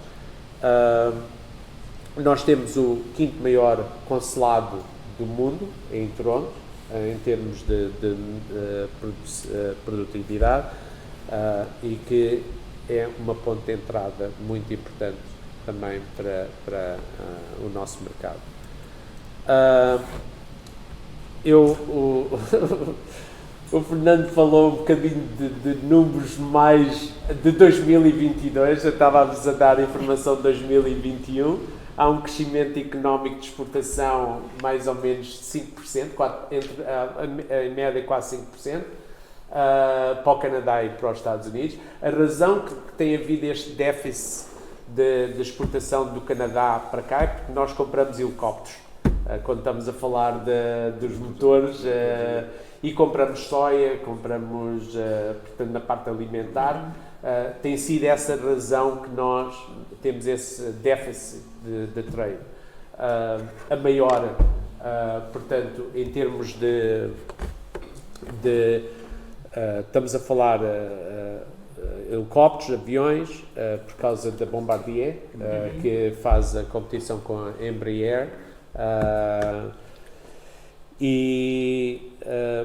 Nós temos o 5º maior consulado do mundo, em Toronto, em termos de produtividade, e que é uma ponte de entrada muito importante também para o nosso mercado. O Fernando falou um bocadinho de números mais de 2022, eu estava-vos a dar a informação de 2021. Há um crescimento económico de exportação mais ou menos de 5%, em média quase 5%, para o Canadá e para os Estados Unidos. A razão que tem havido este déficit de exportação do Canadá para cá é porque nós compramos helicópteros. Quando estamos a falar dos motores, e compramos soia, compramos, portanto, na parte alimentar, tem sido essa razão que nós temos esse déficit de trade. A maior, portanto, em termos estamos a falar helicópteros, aviões, por causa da Bombardier, que faz a competição com a Embraer,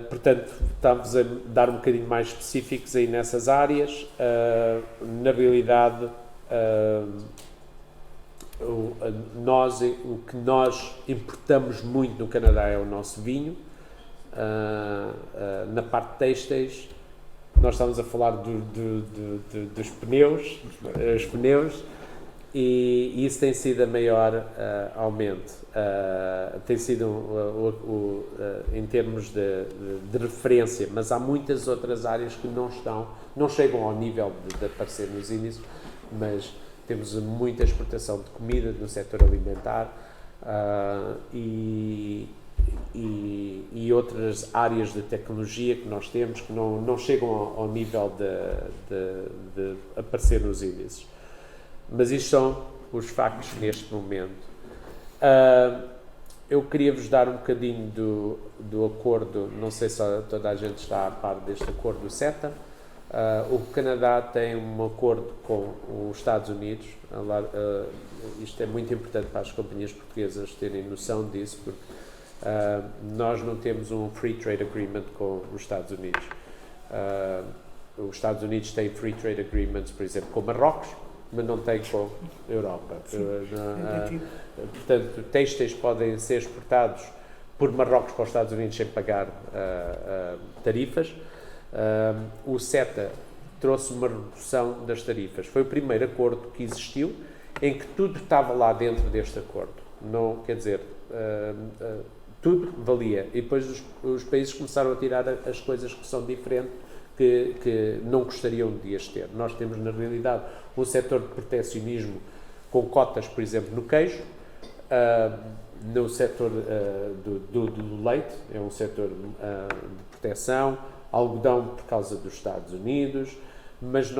portanto, estamos a dar um bocadinho mais específicos aí nessas áreas. Na realidade, o que nós importamos muito no Canadá é o nosso vinho. Na parte de têxteis, nós estamos a falar dos pneus, os pneus, e isso tem sido a maior aumento. Tem sido em termos de referência, mas há muitas outras áreas que não chegam ao nível de aparecer nos índices, mas temos muita exportação de comida no setor alimentar, e outras áreas de tecnologia que nós temos que não chegam ao nível de aparecer nos índices. Mas isto são os factos neste momento. Eu queria-vos dar um bocadinho do acordo, não sei se toda a gente está a par deste acordo do CETA. O Canadá tem um acordo com os Estados Unidos. Isto é muito importante para as companhias portuguesas terem noção disso, porque Nós não temos um Free Trade Agreement com os Estados Unidos. Os Estados Unidos têm Free Trade Agreements, por exemplo, com Marrocos, mas não têm com a Europa. Portanto, têxteis podem ser exportados por Marrocos para os Estados Unidos sem pagar tarifas. O CETA trouxe uma redução das tarifas. Foi o primeiro acordo que existiu em que tudo estava lá dentro deste acordo. Não, quer dizer, tudo valia. E depois os países começaram a tirar as coisas que são diferentes, que não gostariam de as ter. Nós temos, na realidade, um setor de proteccionismo com cotas, por exemplo, no queijo, no setor do leite, é um setor de proteção, algodão por causa dos Estados Unidos, mas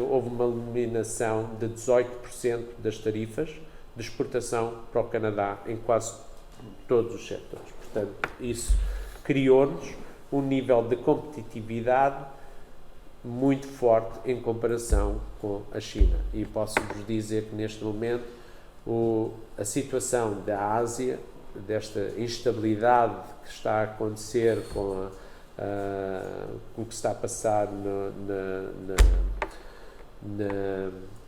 houve uma eliminação de 18% das tarifas de exportação para o Canadá em quase todos os setores. Portanto, isso criou-nos um nível de competitividade muito forte em comparação com a China. E posso-vos dizer que neste momento a situação da Ásia, desta instabilidade que está a acontecer com o que está a passar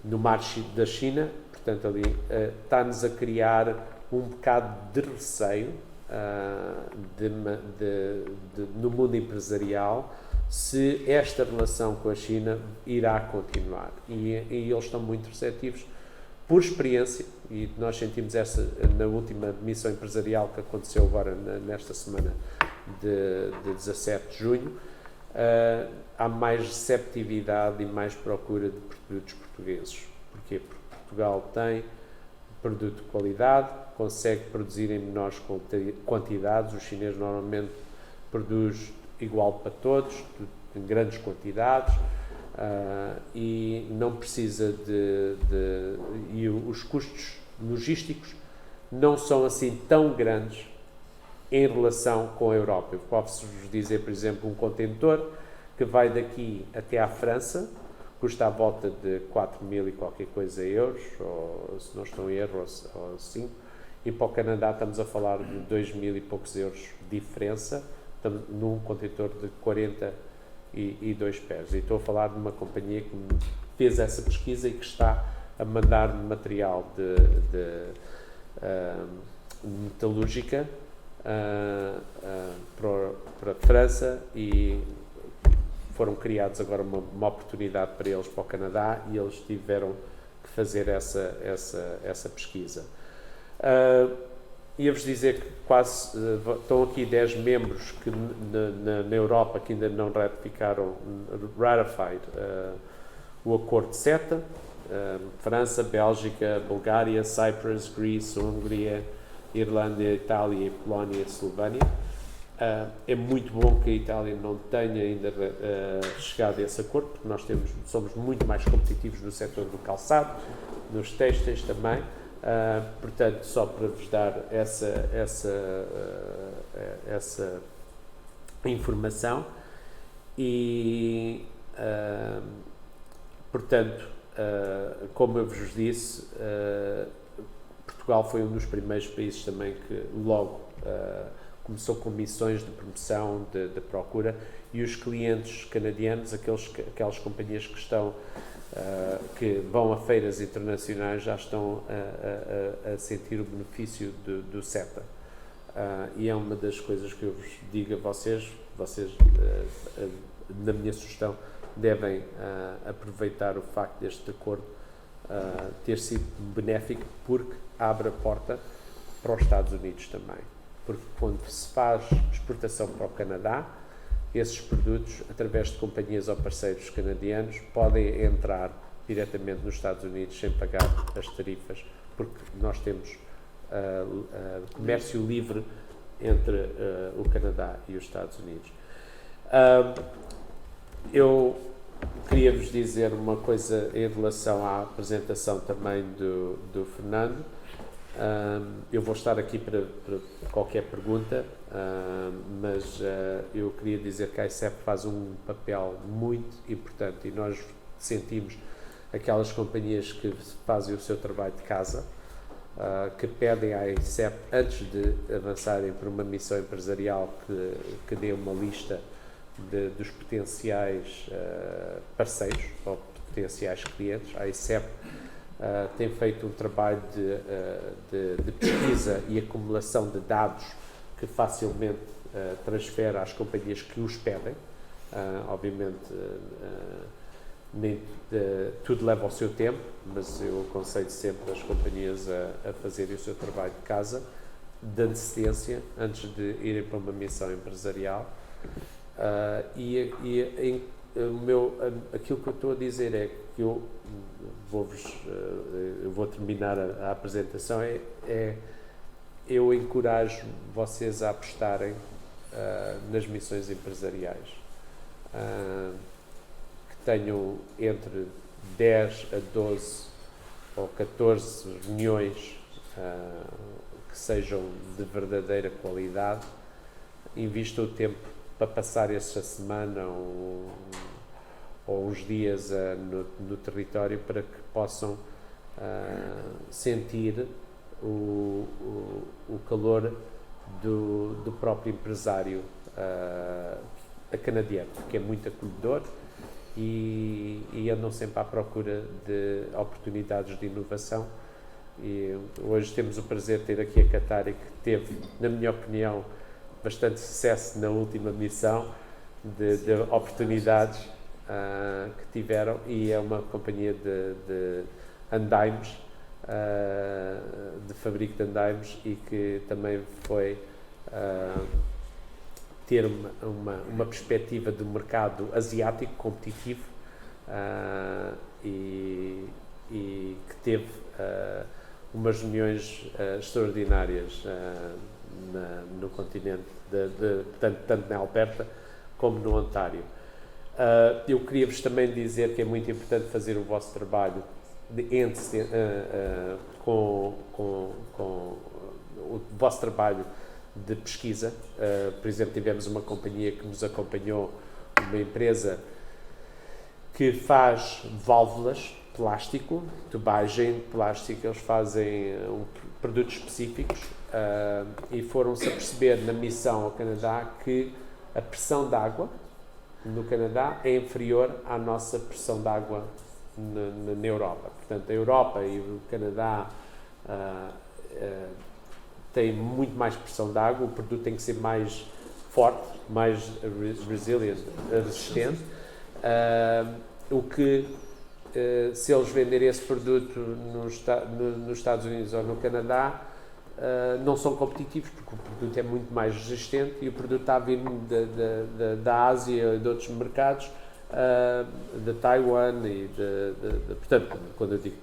no mar da China, portanto ali está-nos a criar um bocado de receio no mundo empresarial se esta relação com a China irá continuar. E eles estão muito receptivos por experiência, e nós sentimos essa na última missão empresarial que aconteceu agora nesta semana de 17 de junho, há mais receptividade e mais procura de produtos portugueses. Porquê? Porque Portugal tem produto de qualidade, consegue produzir em menores quantidades. Os chineses normalmente produzem igual para todos, em grandes quantidades, e não precisa e os custos logísticos não são assim tão grandes em relação com a Europa. Eu posso-vos dizer, por exemplo, um contentor que vai daqui até à França custa à volta de 4.000 e qualquer coisa euros, ou se não estou em erro, ou 5, e para o Canadá estamos a falar de 2.000 e poucos euros de diferença, estamos num contentor de 42 pés. E estou a falar de uma companhia que fez essa pesquisa e que está a mandar material de metalúrgica para a França, e foram criados agora uma oportunidade para eles para o Canadá, e eles tiveram que fazer essa pesquisa. Ia-vos dizer que quase estão aqui 10 membros que na Europa que ainda não ratificaram o acordo de CETA. França, Bélgica, Bulgária, Cyprus, Greece, Hungria, Irlanda, Itália, Polónia e Eslovénia. É muito bom que a Itália não tenha ainda chegado a esse acordo, porque nós somos muito mais competitivos no setor do calçado, nos têxteis também. Portanto, só para vos dar essa informação. E, portanto, como eu vos disse, Portugal foi um dos primeiros países também que logo começou com missões de promoção, de procura, e os clientes canadianos, aquelas companhias que vão a feiras internacionais, já estão a sentir o benefício do CETA. E é uma das coisas que eu vos digo a vocês, na minha sugestão, devem aproveitar o facto deste acordo ter sido benéfico, porque abre a porta para os Estados Unidos também. Porque quando se faz exportação para o Canadá, esses produtos, através de companhias ou parceiros canadianos, podem entrar diretamente nos Estados Unidos sem pagar as tarifas, porque nós temos comércio livre entre o Canadá e os Estados Unidos. Eu queria vos dizer uma coisa em relação à apresentação também do Fernando. Eu vou estar aqui para qualquer pergunta, mas eu queria dizer que a ICEP faz um papel muito importante, e nós sentimos aquelas companhias que fazem o seu trabalho de casa, que pedem à ICEP, antes de avançarem para uma missão empresarial, que dê uma lista dos potenciais parceiros ou potenciais clientes. A ICEP tem feito um trabalho de pesquisa e acumulação de dados que facilmente transfere às companhias que os pedem. Obviamente, nem tudo leva o seu tempo, mas eu aconselho sempre as companhias a fazerem o seu trabalho de casa, de antecedência, antes de irem para uma missão empresarial. Aquilo que eu estou a dizer é que eu vou terminar a apresentação, eu encorajo vocês a apostarem nas missões empresariais. Que tenham entre 10 a 12 ou 14 reuniões que sejam de verdadeira qualidade, invistam o tempo para passar essa semana ou uns dias no território para que possam sentir o calor do próprio empresário canadiano, que é muito acolhedor e andam sempre à procura de oportunidades de inovação. E hoje temos o prazer de ter aqui a Qatari, que teve, na minha opinião, bastante sucesso na última missão de oportunidades que tiveram, e é uma companhia de andaimes, de fabrico de andaimes, e que também foi ter uma perspectiva do mercado asiático competitivo e que teve umas reuniões extraordinárias no continente, tanto na Alberta como no Ontário. Eu queria-vos também dizer que é muito importante fazer o vosso trabalho com o vosso trabalho de pesquisa. Por exemplo, tivemos uma companhia que nos acompanhou, uma empresa que faz válvulas de plástico, tubagem de plástico. Eles fazem produtos específicos e foram-se a perceber na missão ao Canadá que a pressão de água no Canadá é inferior à nossa pressão de água na Europa. Portanto, a Europa e o Canadá têm muito mais pressão de água, o produto tem que ser mais forte, mais resistente, o que, se eles venderem esse produto nos Estados Unidos ou no Canadá, não são competitivos, porque o produto é muito mais resistente e o produto está a vir da Ásia e de outros mercados, de Taiwan e portanto, quando eu digo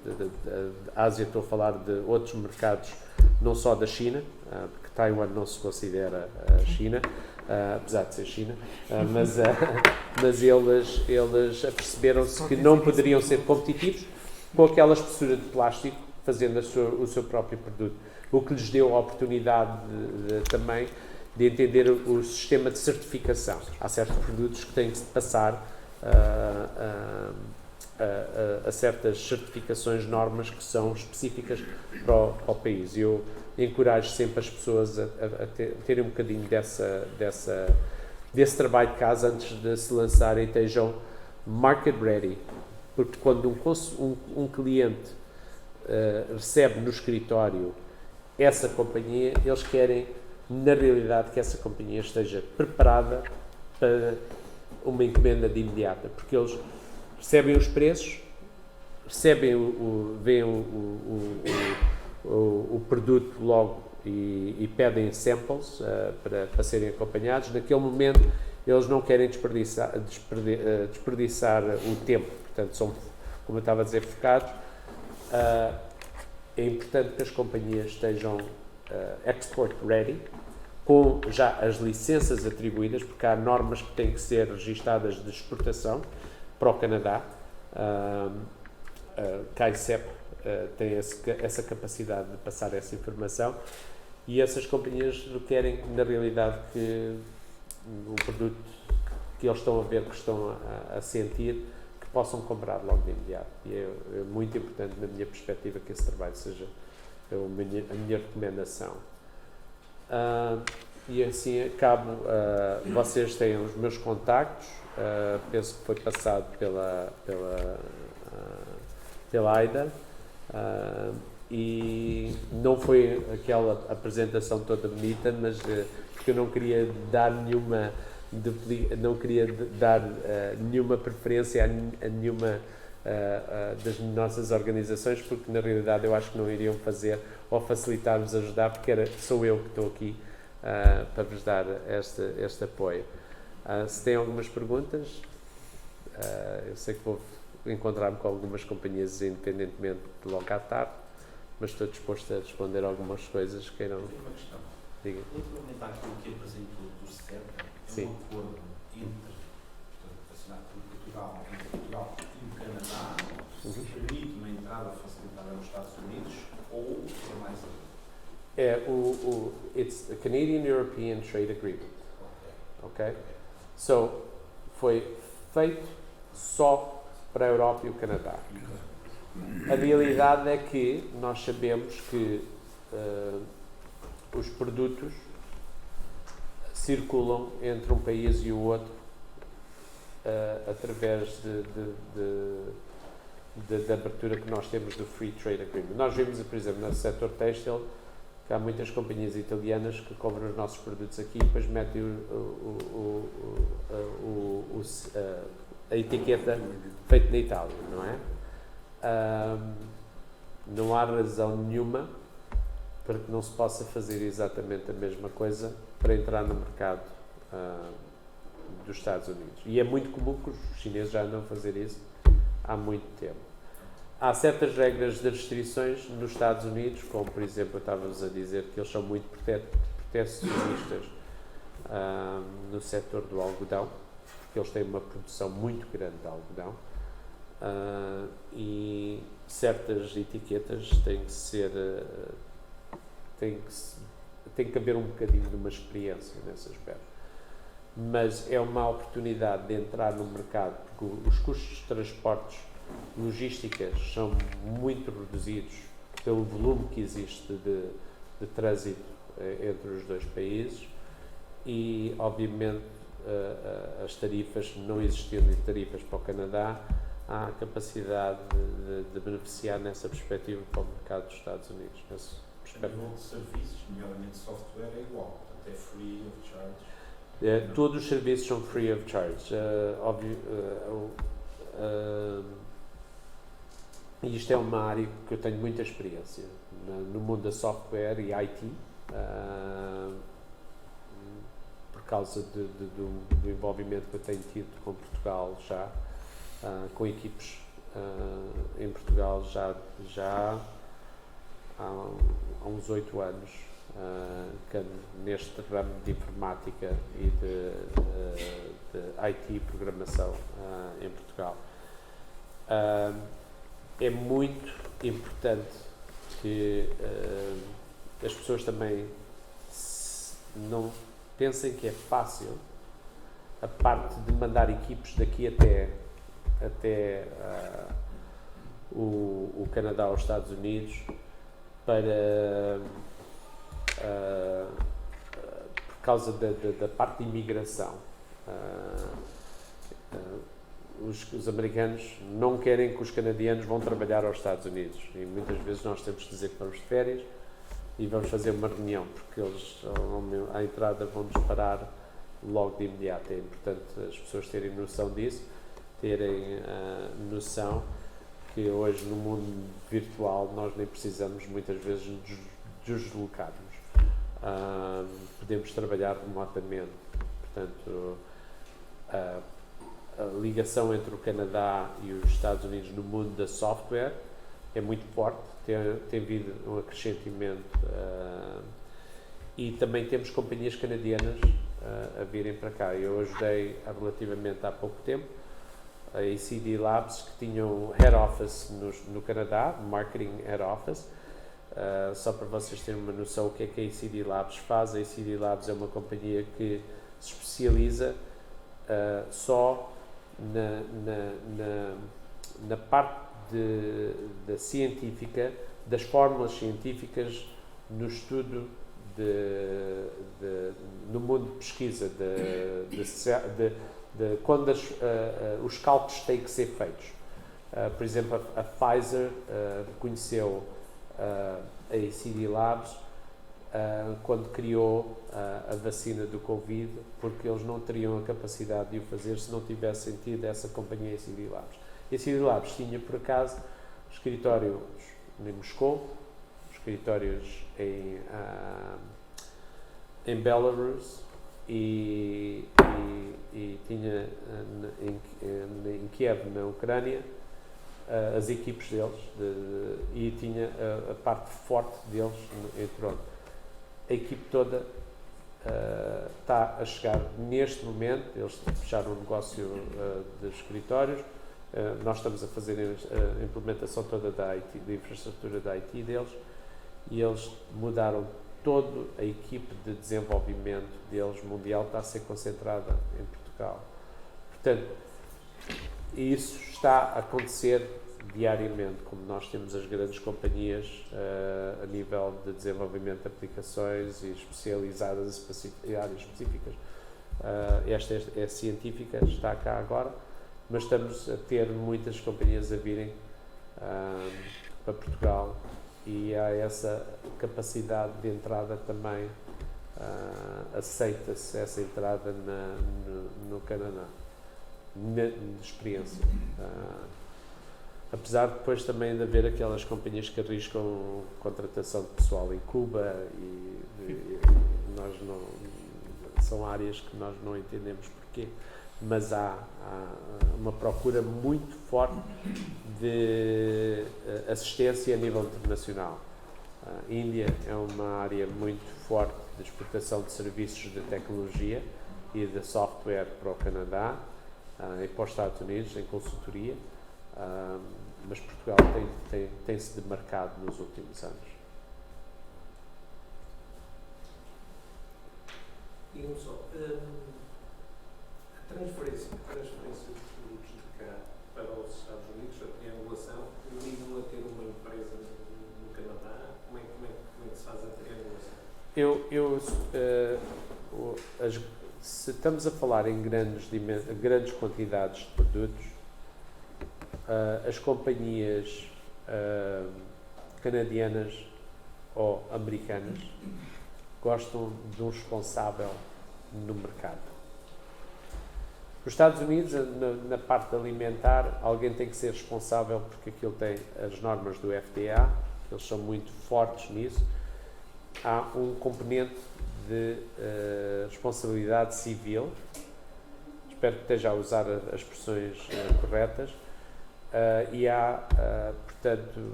da Ásia, estou a falar de outros mercados, não só da China, porque Taiwan não se considera China, apesar de ser China, mas eles aperceberam-se que não poderiam ser competitivos com aquela espessura de plástico, fazendo o seu próprio produto, o que lhes deu a oportunidade também de entender o sistema de certificação. Há certos produtos que têm que se passar a certas certificações, normas que são específicas para o país. Eu encorajo sempre as pessoas a terem um bocadinho desse trabalho de casa antes de se lançarem, e estejam market ready, porque quando um cliente recebe no escritório essa companhia, eles querem, na realidade, que essa companhia esteja preparada para uma encomenda de imediata, porque eles recebem os preços, veem o produto logo e pedem samples para serem acompanhados. Naquele momento, eles não querem desperdiçar o tempo, portanto, são, como eu estava a dizer, focados. É importante que as companhias estejam export ready, com já as licenças atribuídas, porque há normas que têm que ser registadas de exportação para o Canadá. A ICEP tem essa capacidade de passar essa informação, e essas companhias requerem, na realidade, que o produto que eles estão a ver, que estão a sentir, que possam comprar logo de imediato. E é muito importante, na minha perspectiva, que esse trabalho seja É a minha recomendação. E assim acabo. Vocês têm os meus contactos, penso que foi passado pela Aida, e não foi aquela apresentação toda bonita, mas porque eu não queria dar nenhuma preferência a nenhuma das nossas organizações, porque na realidade eu acho que não iriam fazer ou facilitar-vos ajudar, porque sou eu que estou aqui para vos dar este apoio. Se têm algumas perguntas, eu sei que vou encontrar-me com algumas companhias independentemente de logo à tarde, mas estou disposto a responder algumas coisas que queiram. Uma questão. Diga. Relativamente àquilo que apresentou do CETA, Sim. um acordo assinado por Portugal e o Canadá, permite uma entrada facilitada aos Estados Unidos ou é mais It's a Canadian-European Trade Agreement. Ok? So, foi feito só para a Europa e o Canadá. A realidade é que nós sabemos que os produtos circulam entre um país e o outro através da abertura que nós temos do Free Trade Agreement. Nós vimos, por exemplo, no setor têxtil, que há muitas companhias italianas que compram os nossos produtos aqui e depois metem a etiqueta feita na Itália, não é? Não há razão nenhuma para que não se possa fazer exatamente a mesma coisa para entrar no mercado dos Estados Unidos. E é muito comum que os chineses já andam a fazer isso há muito tempo. Há certas regras de restrições nos Estados Unidos, como por exemplo, eu estava-vos a dizer que eles são muito protecionistas no setor do algodão, porque eles têm uma produção muito grande de algodão, e certas etiquetas têm que ser tem que haver um bocadinho de uma experiência nesse aspecto. Mas é uma oportunidade de entrar no mercado, porque os custos de transportes logísticas são muito reduzidos pelo volume que existe de trânsito entre os dois países e, obviamente, as tarifas, não existindo tarifas para o Canadá, há a capacidade de beneficiar nessa perspectiva para o mercado dos Estados Unidos. A nível de serviços, nomeadamente software, é igual, portanto é free of charge. Todos os serviços são free of charge. E isto é uma área que eu tenho muita experiência no mundo da software e IT, por causa do envolvimento que eu tenho tido com Portugal já, com equipes em Portugal já há uns 8 anos, neste ramo de informática e de IT e programação em Portugal. É muito importante que as pessoas também não pensem que é fácil a parte de mandar equipes daqui até o Canadá aos Estados Unidos por causa da parte de imigração. Os americanos não querem que os canadianos vão trabalhar aos Estados Unidos e muitas vezes nós temos que dizer que vamos de férias e vamos fazer uma reunião, porque eles à entrada vão-nos parar logo de imediato. É importante as pessoas terem noção disso, terem noção que hoje no mundo virtual nós nem precisamos muitas vezes deslocar-nos. Podemos trabalhar remotamente. Portanto, a ligação entre o Canadá e os Estados Unidos no mundo da software é muito forte, tem havido um acrescentamento e também temos companhias canadianas a virem para cá. Eu ajudei relativamente há pouco tempo a ACD Labs, que tinham head office no Canadá, marketing head office. Só para vocês terem uma noção o que a ACD Labs faz. A ACD Labs é uma companhia que se especializa só na parte da científica das fórmulas científicas no estudo no mundo de pesquisa, de quando os cálculos têm que ser feitos. Por exemplo, a Pfizer conheceu a ACD Labs quando criou a vacina do Covid, porque eles não teriam a capacidade de o fazer se não tivessem tido essa companhia ACD Labs. A ACD Labs tinha, por acaso, escritórios em Moscou, escritórios em Belarus e tinha em Kiev, na Ucrânia, as equipes deles e tinha a parte forte deles em Toronto. A equipe toda está a chegar neste momento, eles fecharam um negócio de escritórios, nós estamos a fazer a implementação toda da infraestrutura da IT deles, e eles mudaram toda a equipe de desenvolvimento deles mundial, está a ser concentrada em Portugal. Portanto, isso está a acontecer diariamente, como nós temos as grandes companhias a nível de desenvolvimento de aplicações e especializadas em áreas específicas. Esta é científica, está cá agora, mas estamos a ter muitas companhias a virem para Portugal, e há essa capacidade de entrada também, aceita-se essa entrada no Canadá, de experiência. Apesar de depois também de haver aquelas companhias que arriscam contratação de pessoal em Cuba, e nós não, são áreas que nós não entendemos porquê, mas há uma procura muito forte de assistência a nível internacional. A Índia é uma área muito forte de exportação de serviços de tecnologia e de software para o Canadá e para os Estados Unidos, em consultoria, mas Portugal tem-se demarcado nos últimos anos. Digam-me só, a transferência de produtos de cá para os Estados Unidos, a triangulação, ligam a ter uma empresa no Canadá? Como é que se faz a triangulação? Se estamos a falar em grandes quantidades de produtos, as companhias canadianas ou americanas gostam de um responsável no mercado. Nos Estados Unidos, na parte alimentar, alguém tem que ser responsável, porque aquilo tem as normas do FDA, eles são muito fortes nisso. Há um componente de responsabilidade civil, espero que esteja a usar as expressões corretas, e há, portanto,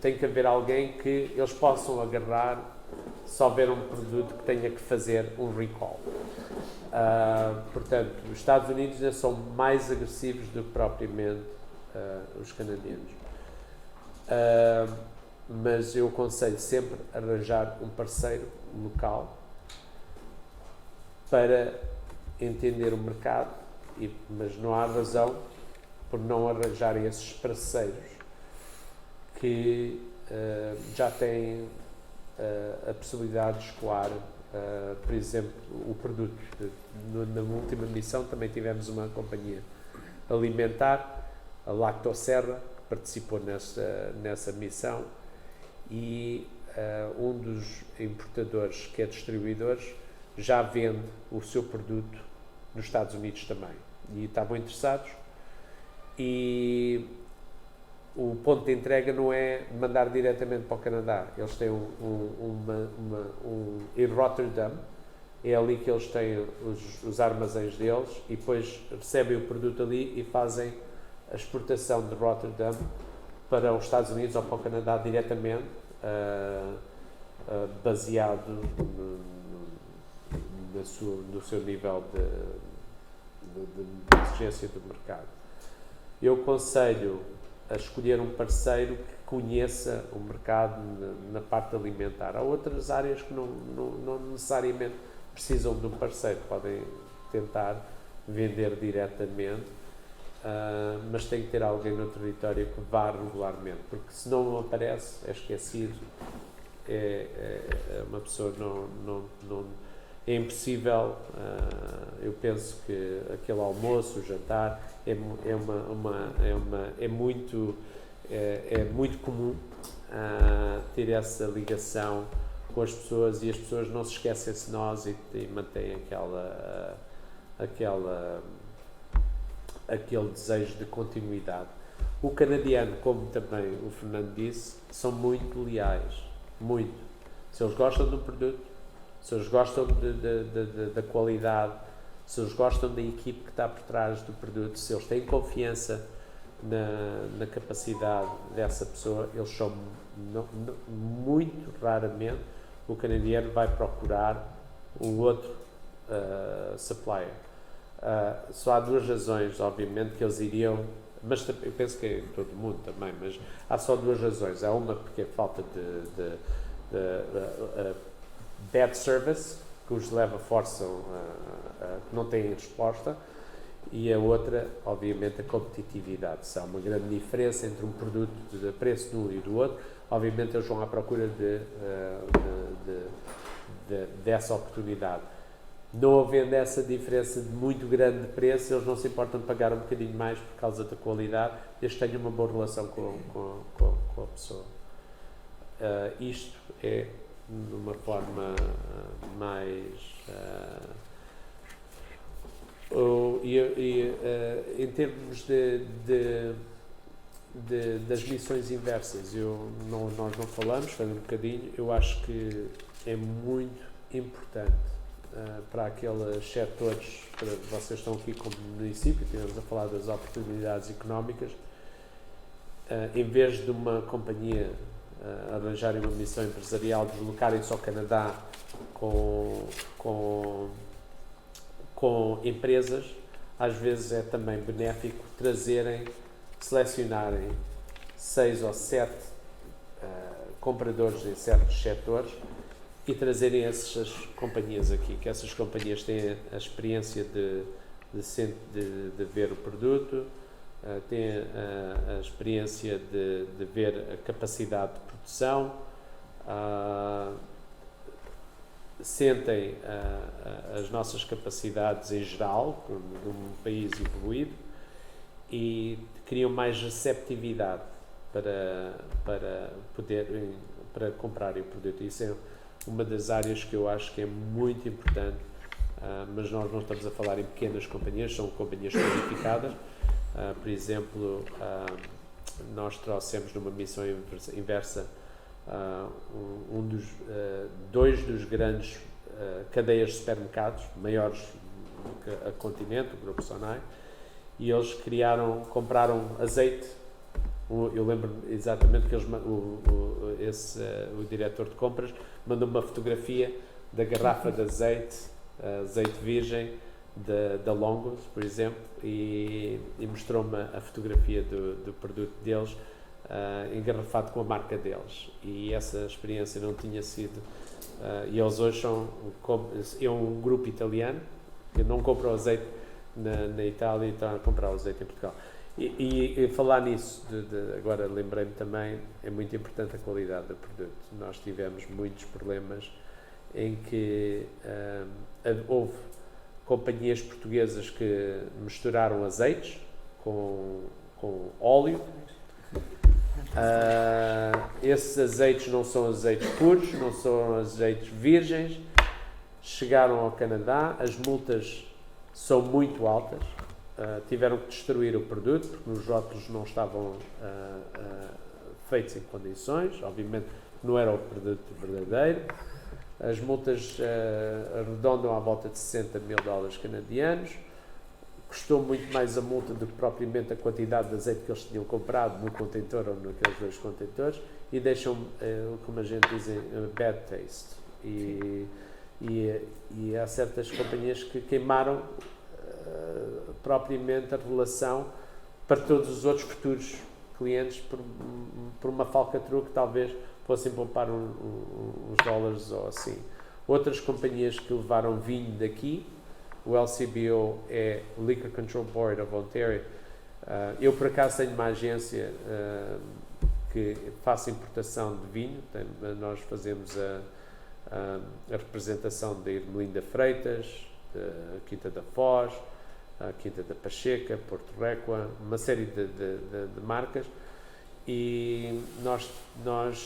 tem que haver alguém que eles possam agarrar se houver um produto que tenha que fazer um recall. Portanto, os Estados Unidos ainda são mais agressivos do que propriamente os canadianos. Mas eu aconselho sempre a arranjar um parceiro local para entender o mercado, mas não há razão por não arranjarem esses parceiros que já têm a possibilidade de escoar, por exemplo, o produto. Na última missão também tivemos uma companhia alimentar, a Lactoserra, que participou nessa missão, e um dos importadores, que é distribuidor, já vende o seu produto nos Estados Unidos também. E estavam interessados, e o ponto de entrega não é mandar diretamente para o Canadá. Eles têm em Rotterdam, é ali que eles têm os armazéns deles, e depois recebem o produto ali e fazem a exportação de Rotterdam para os Estados Unidos ou para o Canadá diretamente, baseado no seu nível de exigência do mercado. Eu aconselho a escolher um parceiro que conheça o mercado na parte alimentar. Há outras áreas que não necessariamente precisam de um parceiro, podem tentar vender diretamente, mas tem que ter alguém no território que vá regularmente, porque se não aparece, é esquecido, uma pessoa não é impossível. Eu penso que aquele almoço, o jantar, é muito comum ter essa ligação com as pessoas, e as pessoas não se esquecem-se de nós e mantêm aquele desejo de continuidade. O canadiano, como também o Fernando disse, são muito leais, muito. Se eles gostam do produto, se eles gostam da qualidade, se eles gostam da equipe que está por trás do produto, se eles têm confiança na capacidade dessa pessoa, eles são muito raramente o canadiano vai procurar um outro supplier. Só há duas razões, obviamente, que eles iriam, mas eu penso que é em todo o mundo também, mas há só duas razões. Há uma porque é falta de bad service, que os leva, forçam, que não têm resposta, e a outra, obviamente, a competitividade. Se há uma grande diferença entre um produto de preço de um e do outro, obviamente eles vão à procura dessa oportunidade. Não havendo essa diferença de muito grande de preço, eles não se importam de pagar um bocadinho mais por causa da qualidade, eles têm uma boa relação com a pessoa. Isto é de uma forma mais... em termos das missões inversas, nós não falamos, falamos um bocadinho. Eu acho que é muito importante para aqueles setores, vocês estão aqui como município, estivemos a falar das oportunidades económicas, em vez de uma companhia arranjarem uma missão empresarial, deslocarem-se ao Canadá com empresas, às vezes é também benéfico selecionarem 6 ou 7 compradores em certos setores e trazerem essas companhias aqui, que essas companhias têm a experiência de ver o produto, têm a experiência de ver a capacidade de produção, sentem as nossas capacidades em geral, num país evoluído, e criam mais receptividade para comprarem o produto. Isso é uma das áreas que eu acho que é muito importante, mas nós não estamos a falar em pequenas companhias, são companhias qualificadas. Por exemplo, nós trouxemos numa missão inversa dois dos grandes cadeias de supermercados, maiores do que a Continente, o Grupo Sonai, e eles compraram azeite. Eu lembro exatamente que o diretor de compras mandou uma fotografia da garrafa de azeite virgem da Longos, por exemplo, e mostrou-me a fotografia do produto deles engarrafado com a marca deles, e essa experiência não tinha sido, e eles hoje é um grupo italiano que não compra o azeite na Itália e está a comprar o azeite em Portugal. E falar nisso, agora lembrei-me também, é muito importante a qualidade do produto. Nós tivemos muitos problemas em que houve companhias portuguesas que misturaram azeites com óleo. Esses azeites não são azeites puros, não são azeites virgens. Chegaram ao Canadá, as multas são muito altas. Tiveram que destruir o produto porque os rótulos não estavam feitos em condições, obviamente não era o produto verdadeiro. As multas arredondam à volta de $60.000 canadianos. Custou muito mais a multa do que propriamente a quantidade de azeite que eles tinham comprado no contentor ou naqueles 2 contentores, e deixam, como a gente diz, bad taste. E há certas companhias que queimaram propriamente a relação para todos os outros futuros clientes por uma falcatrua que talvez fossem poupar uns dólares ou assim. Outras companhias que levaram vinho daqui, o LCBO é o Liquor Control Board of Ontario, Eu, por acaso, tenho uma agência que faça importação de vinho. Nós fazemos a representação da Irmelinda Freitas, da Quinta da Foz, a Quinta da Pacheca, Porto Réqua, uma série de marcas. E nós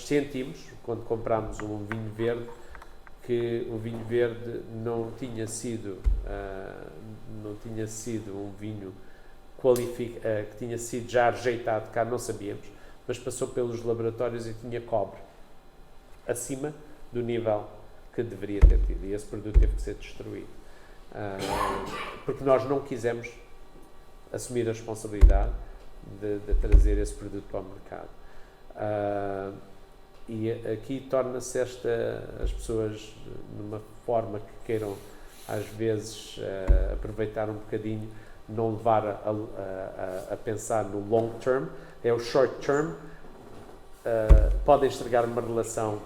sentimos, quando comprámos um vinho verde, que o vinho verde não tinha sido um vinho que tinha sido já rejeitado cá, não sabíamos, mas passou pelos laboratórios e tinha cobre acima do nível que deveria ter tido, e esse produto teve que ser destruído, porque nós não quisemos assumir a responsabilidade de trazer esse produto para o mercado. E aqui torna-se as pessoas, numa forma que queiram às vezes aproveitar um bocadinho, não levar a pensar no long term, é o short term. Podem estragar uma relação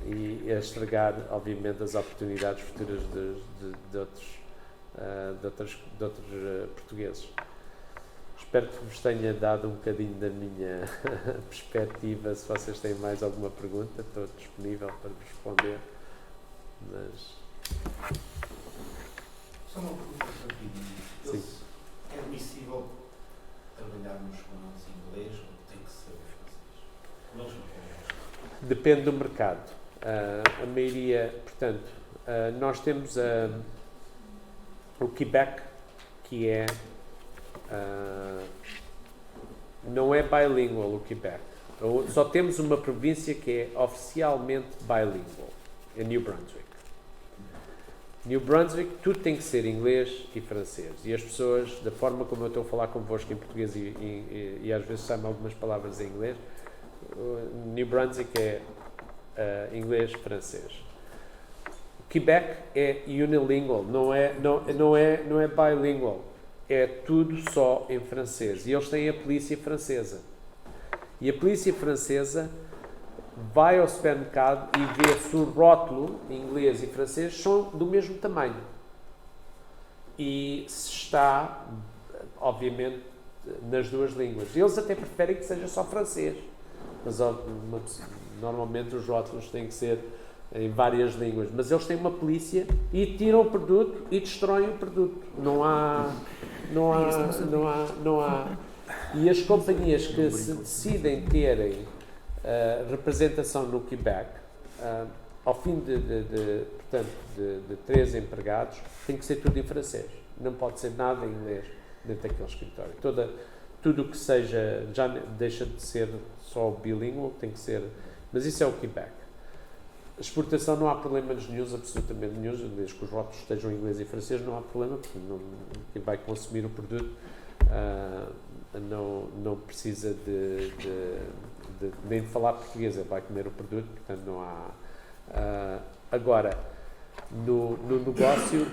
e estragar, obviamente, as oportunidades futuras de outros portugueses. Espero que vos tenha dado um bocadinho da minha perspectiva. Se vocês têm mais alguma pergunta, estou disponível para vos responder. Mas... Só uma pergunta rapidinho. Sim. É admissível trabalharmos com o nosso inglês ou tem que saber francês? Nós não podemos. Depende do mercado. A maioria, portanto, nós temos o Quebec, que é... não é bilingual o Quebec. Só temos uma província que é oficialmente bilingual, é New Brunswick. New Brunswick, tudo tem que ser inglês e francês. E as pessoas, da forma como eu estou a falar convosco em português e às vezes saem algumas palavras em inglês, New Brunswick é inglês e francês. Quebec é unilingual, não é bilingual. É tudo só em francês. E eles têm a polícia francesa. E a polícia francesa vai ao supermercado e vê se o rótulo em inglês e francês são do mesmo tamanho. E se está, obviamente, nas duas línguas. Eles até preferem que seja só francês. Mas normalmente os rótulos têm que ser em várias línguas. Mas eles têm uma polícia e tiram o produto e destroem o produto. Não há. E as companhias que se decidem terem representação no Quebec, ao fim de 3 empregados, tem que ser tudo em francês. Não pode ser nada em inglês dentro daquele escritório. Tudo o que seja, já deixa de ser só bilingual, tem que ser... Mas isso é o Quebec. A exportação não há problemas nenhum, absolutamente nenhum, desde que os rótulos estejam em inglês e francês, não há problema, porque quem vai consumir o produto não precisa nem de falar português, ele vai comer o produto, portanto não há... Agora, no negócio,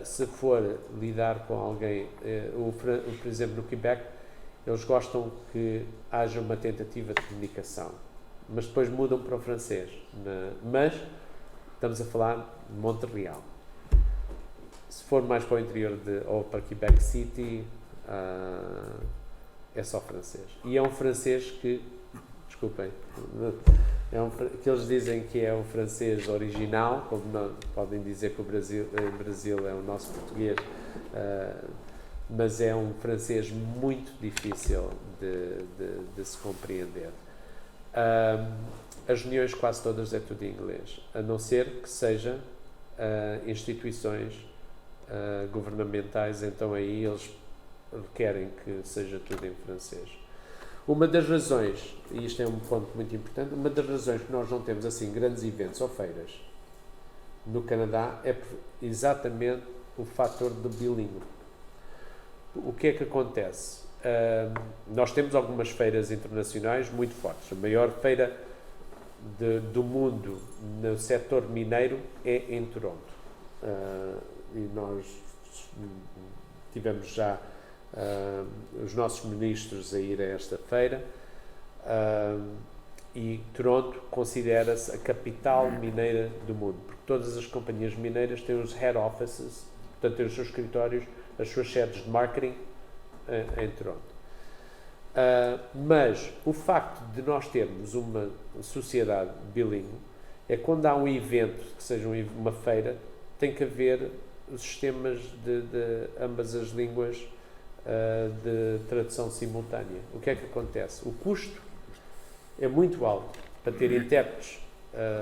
se for lidar com alguém, por exemplo, no Quebec, eles gostam que haja uma tentativa de comunicação, mas depois mudam para o francês. Mas estamos a falar de Montreal. Se for mais para o interior ou para Quebec City, é só francês. E é um francês que, desculpem, que eles dizem que é o francês original, como podem dizer que o Brasil é o nosso português, mas é um francês muito difícil de se compreender. As reuniões quase todas é tudo em inglês, a não ser que seja instituições governamentais, então aí eles requerem que seja tudo em francês. Uma das razões, e isto é um ponto muito importante, uma das razões que nós não temos assim grandes eventos ou feiras no Canadá é exatamente o fator do bilíngue. O que é que acontece? Nós temos algumas feiras internacionais muito fortes. A maior feira do mundo no setor mineiro é em Toronto. E nós tivemos já os nossos ministros a ir a esta feira, e Toronto considera-se a capital mineira do mundo, porque todas as companhias mineiras têm os head offices, portanto têm os seus escritórios, as suas sedes de marketing em Toronto. Mas o facto de nós termos uma sociedade bilíngue é quando há um evento, que seja uma feira, tem que haver os sistemas de ambas as línguas de tradução simultânea. O que é que acontece? O custo é muito alto para ter intérpretes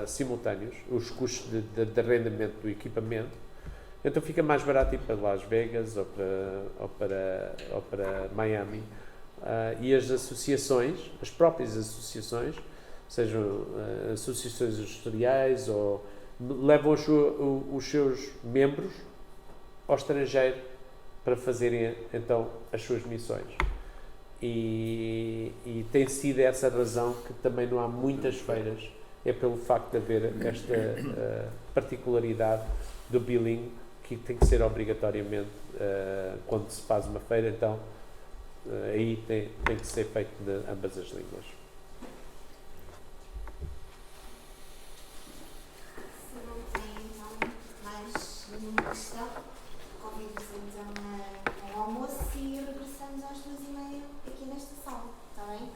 simultâneos, os custos de arrendamento do equipamento, então fica mais barato ir para Las Vegas ou para Miami. E as associações, as próprias associações, sejam associações industriais, ou levam os seus membros ao estrangeiro para fazerem então as suas missões. E tem sido essa a razão que também não há muitas feiras, é pelo facto de haver esta particularidade do bilíngue, que tem que ser obrigatoriamente quando se faz uma feira, então aí tem que ser feito de ambas as línguas. Se não tem então mais nenhuma questão, convido-vos então ao almoço e regressamos às 2h30 aqui nesta sala, está bem?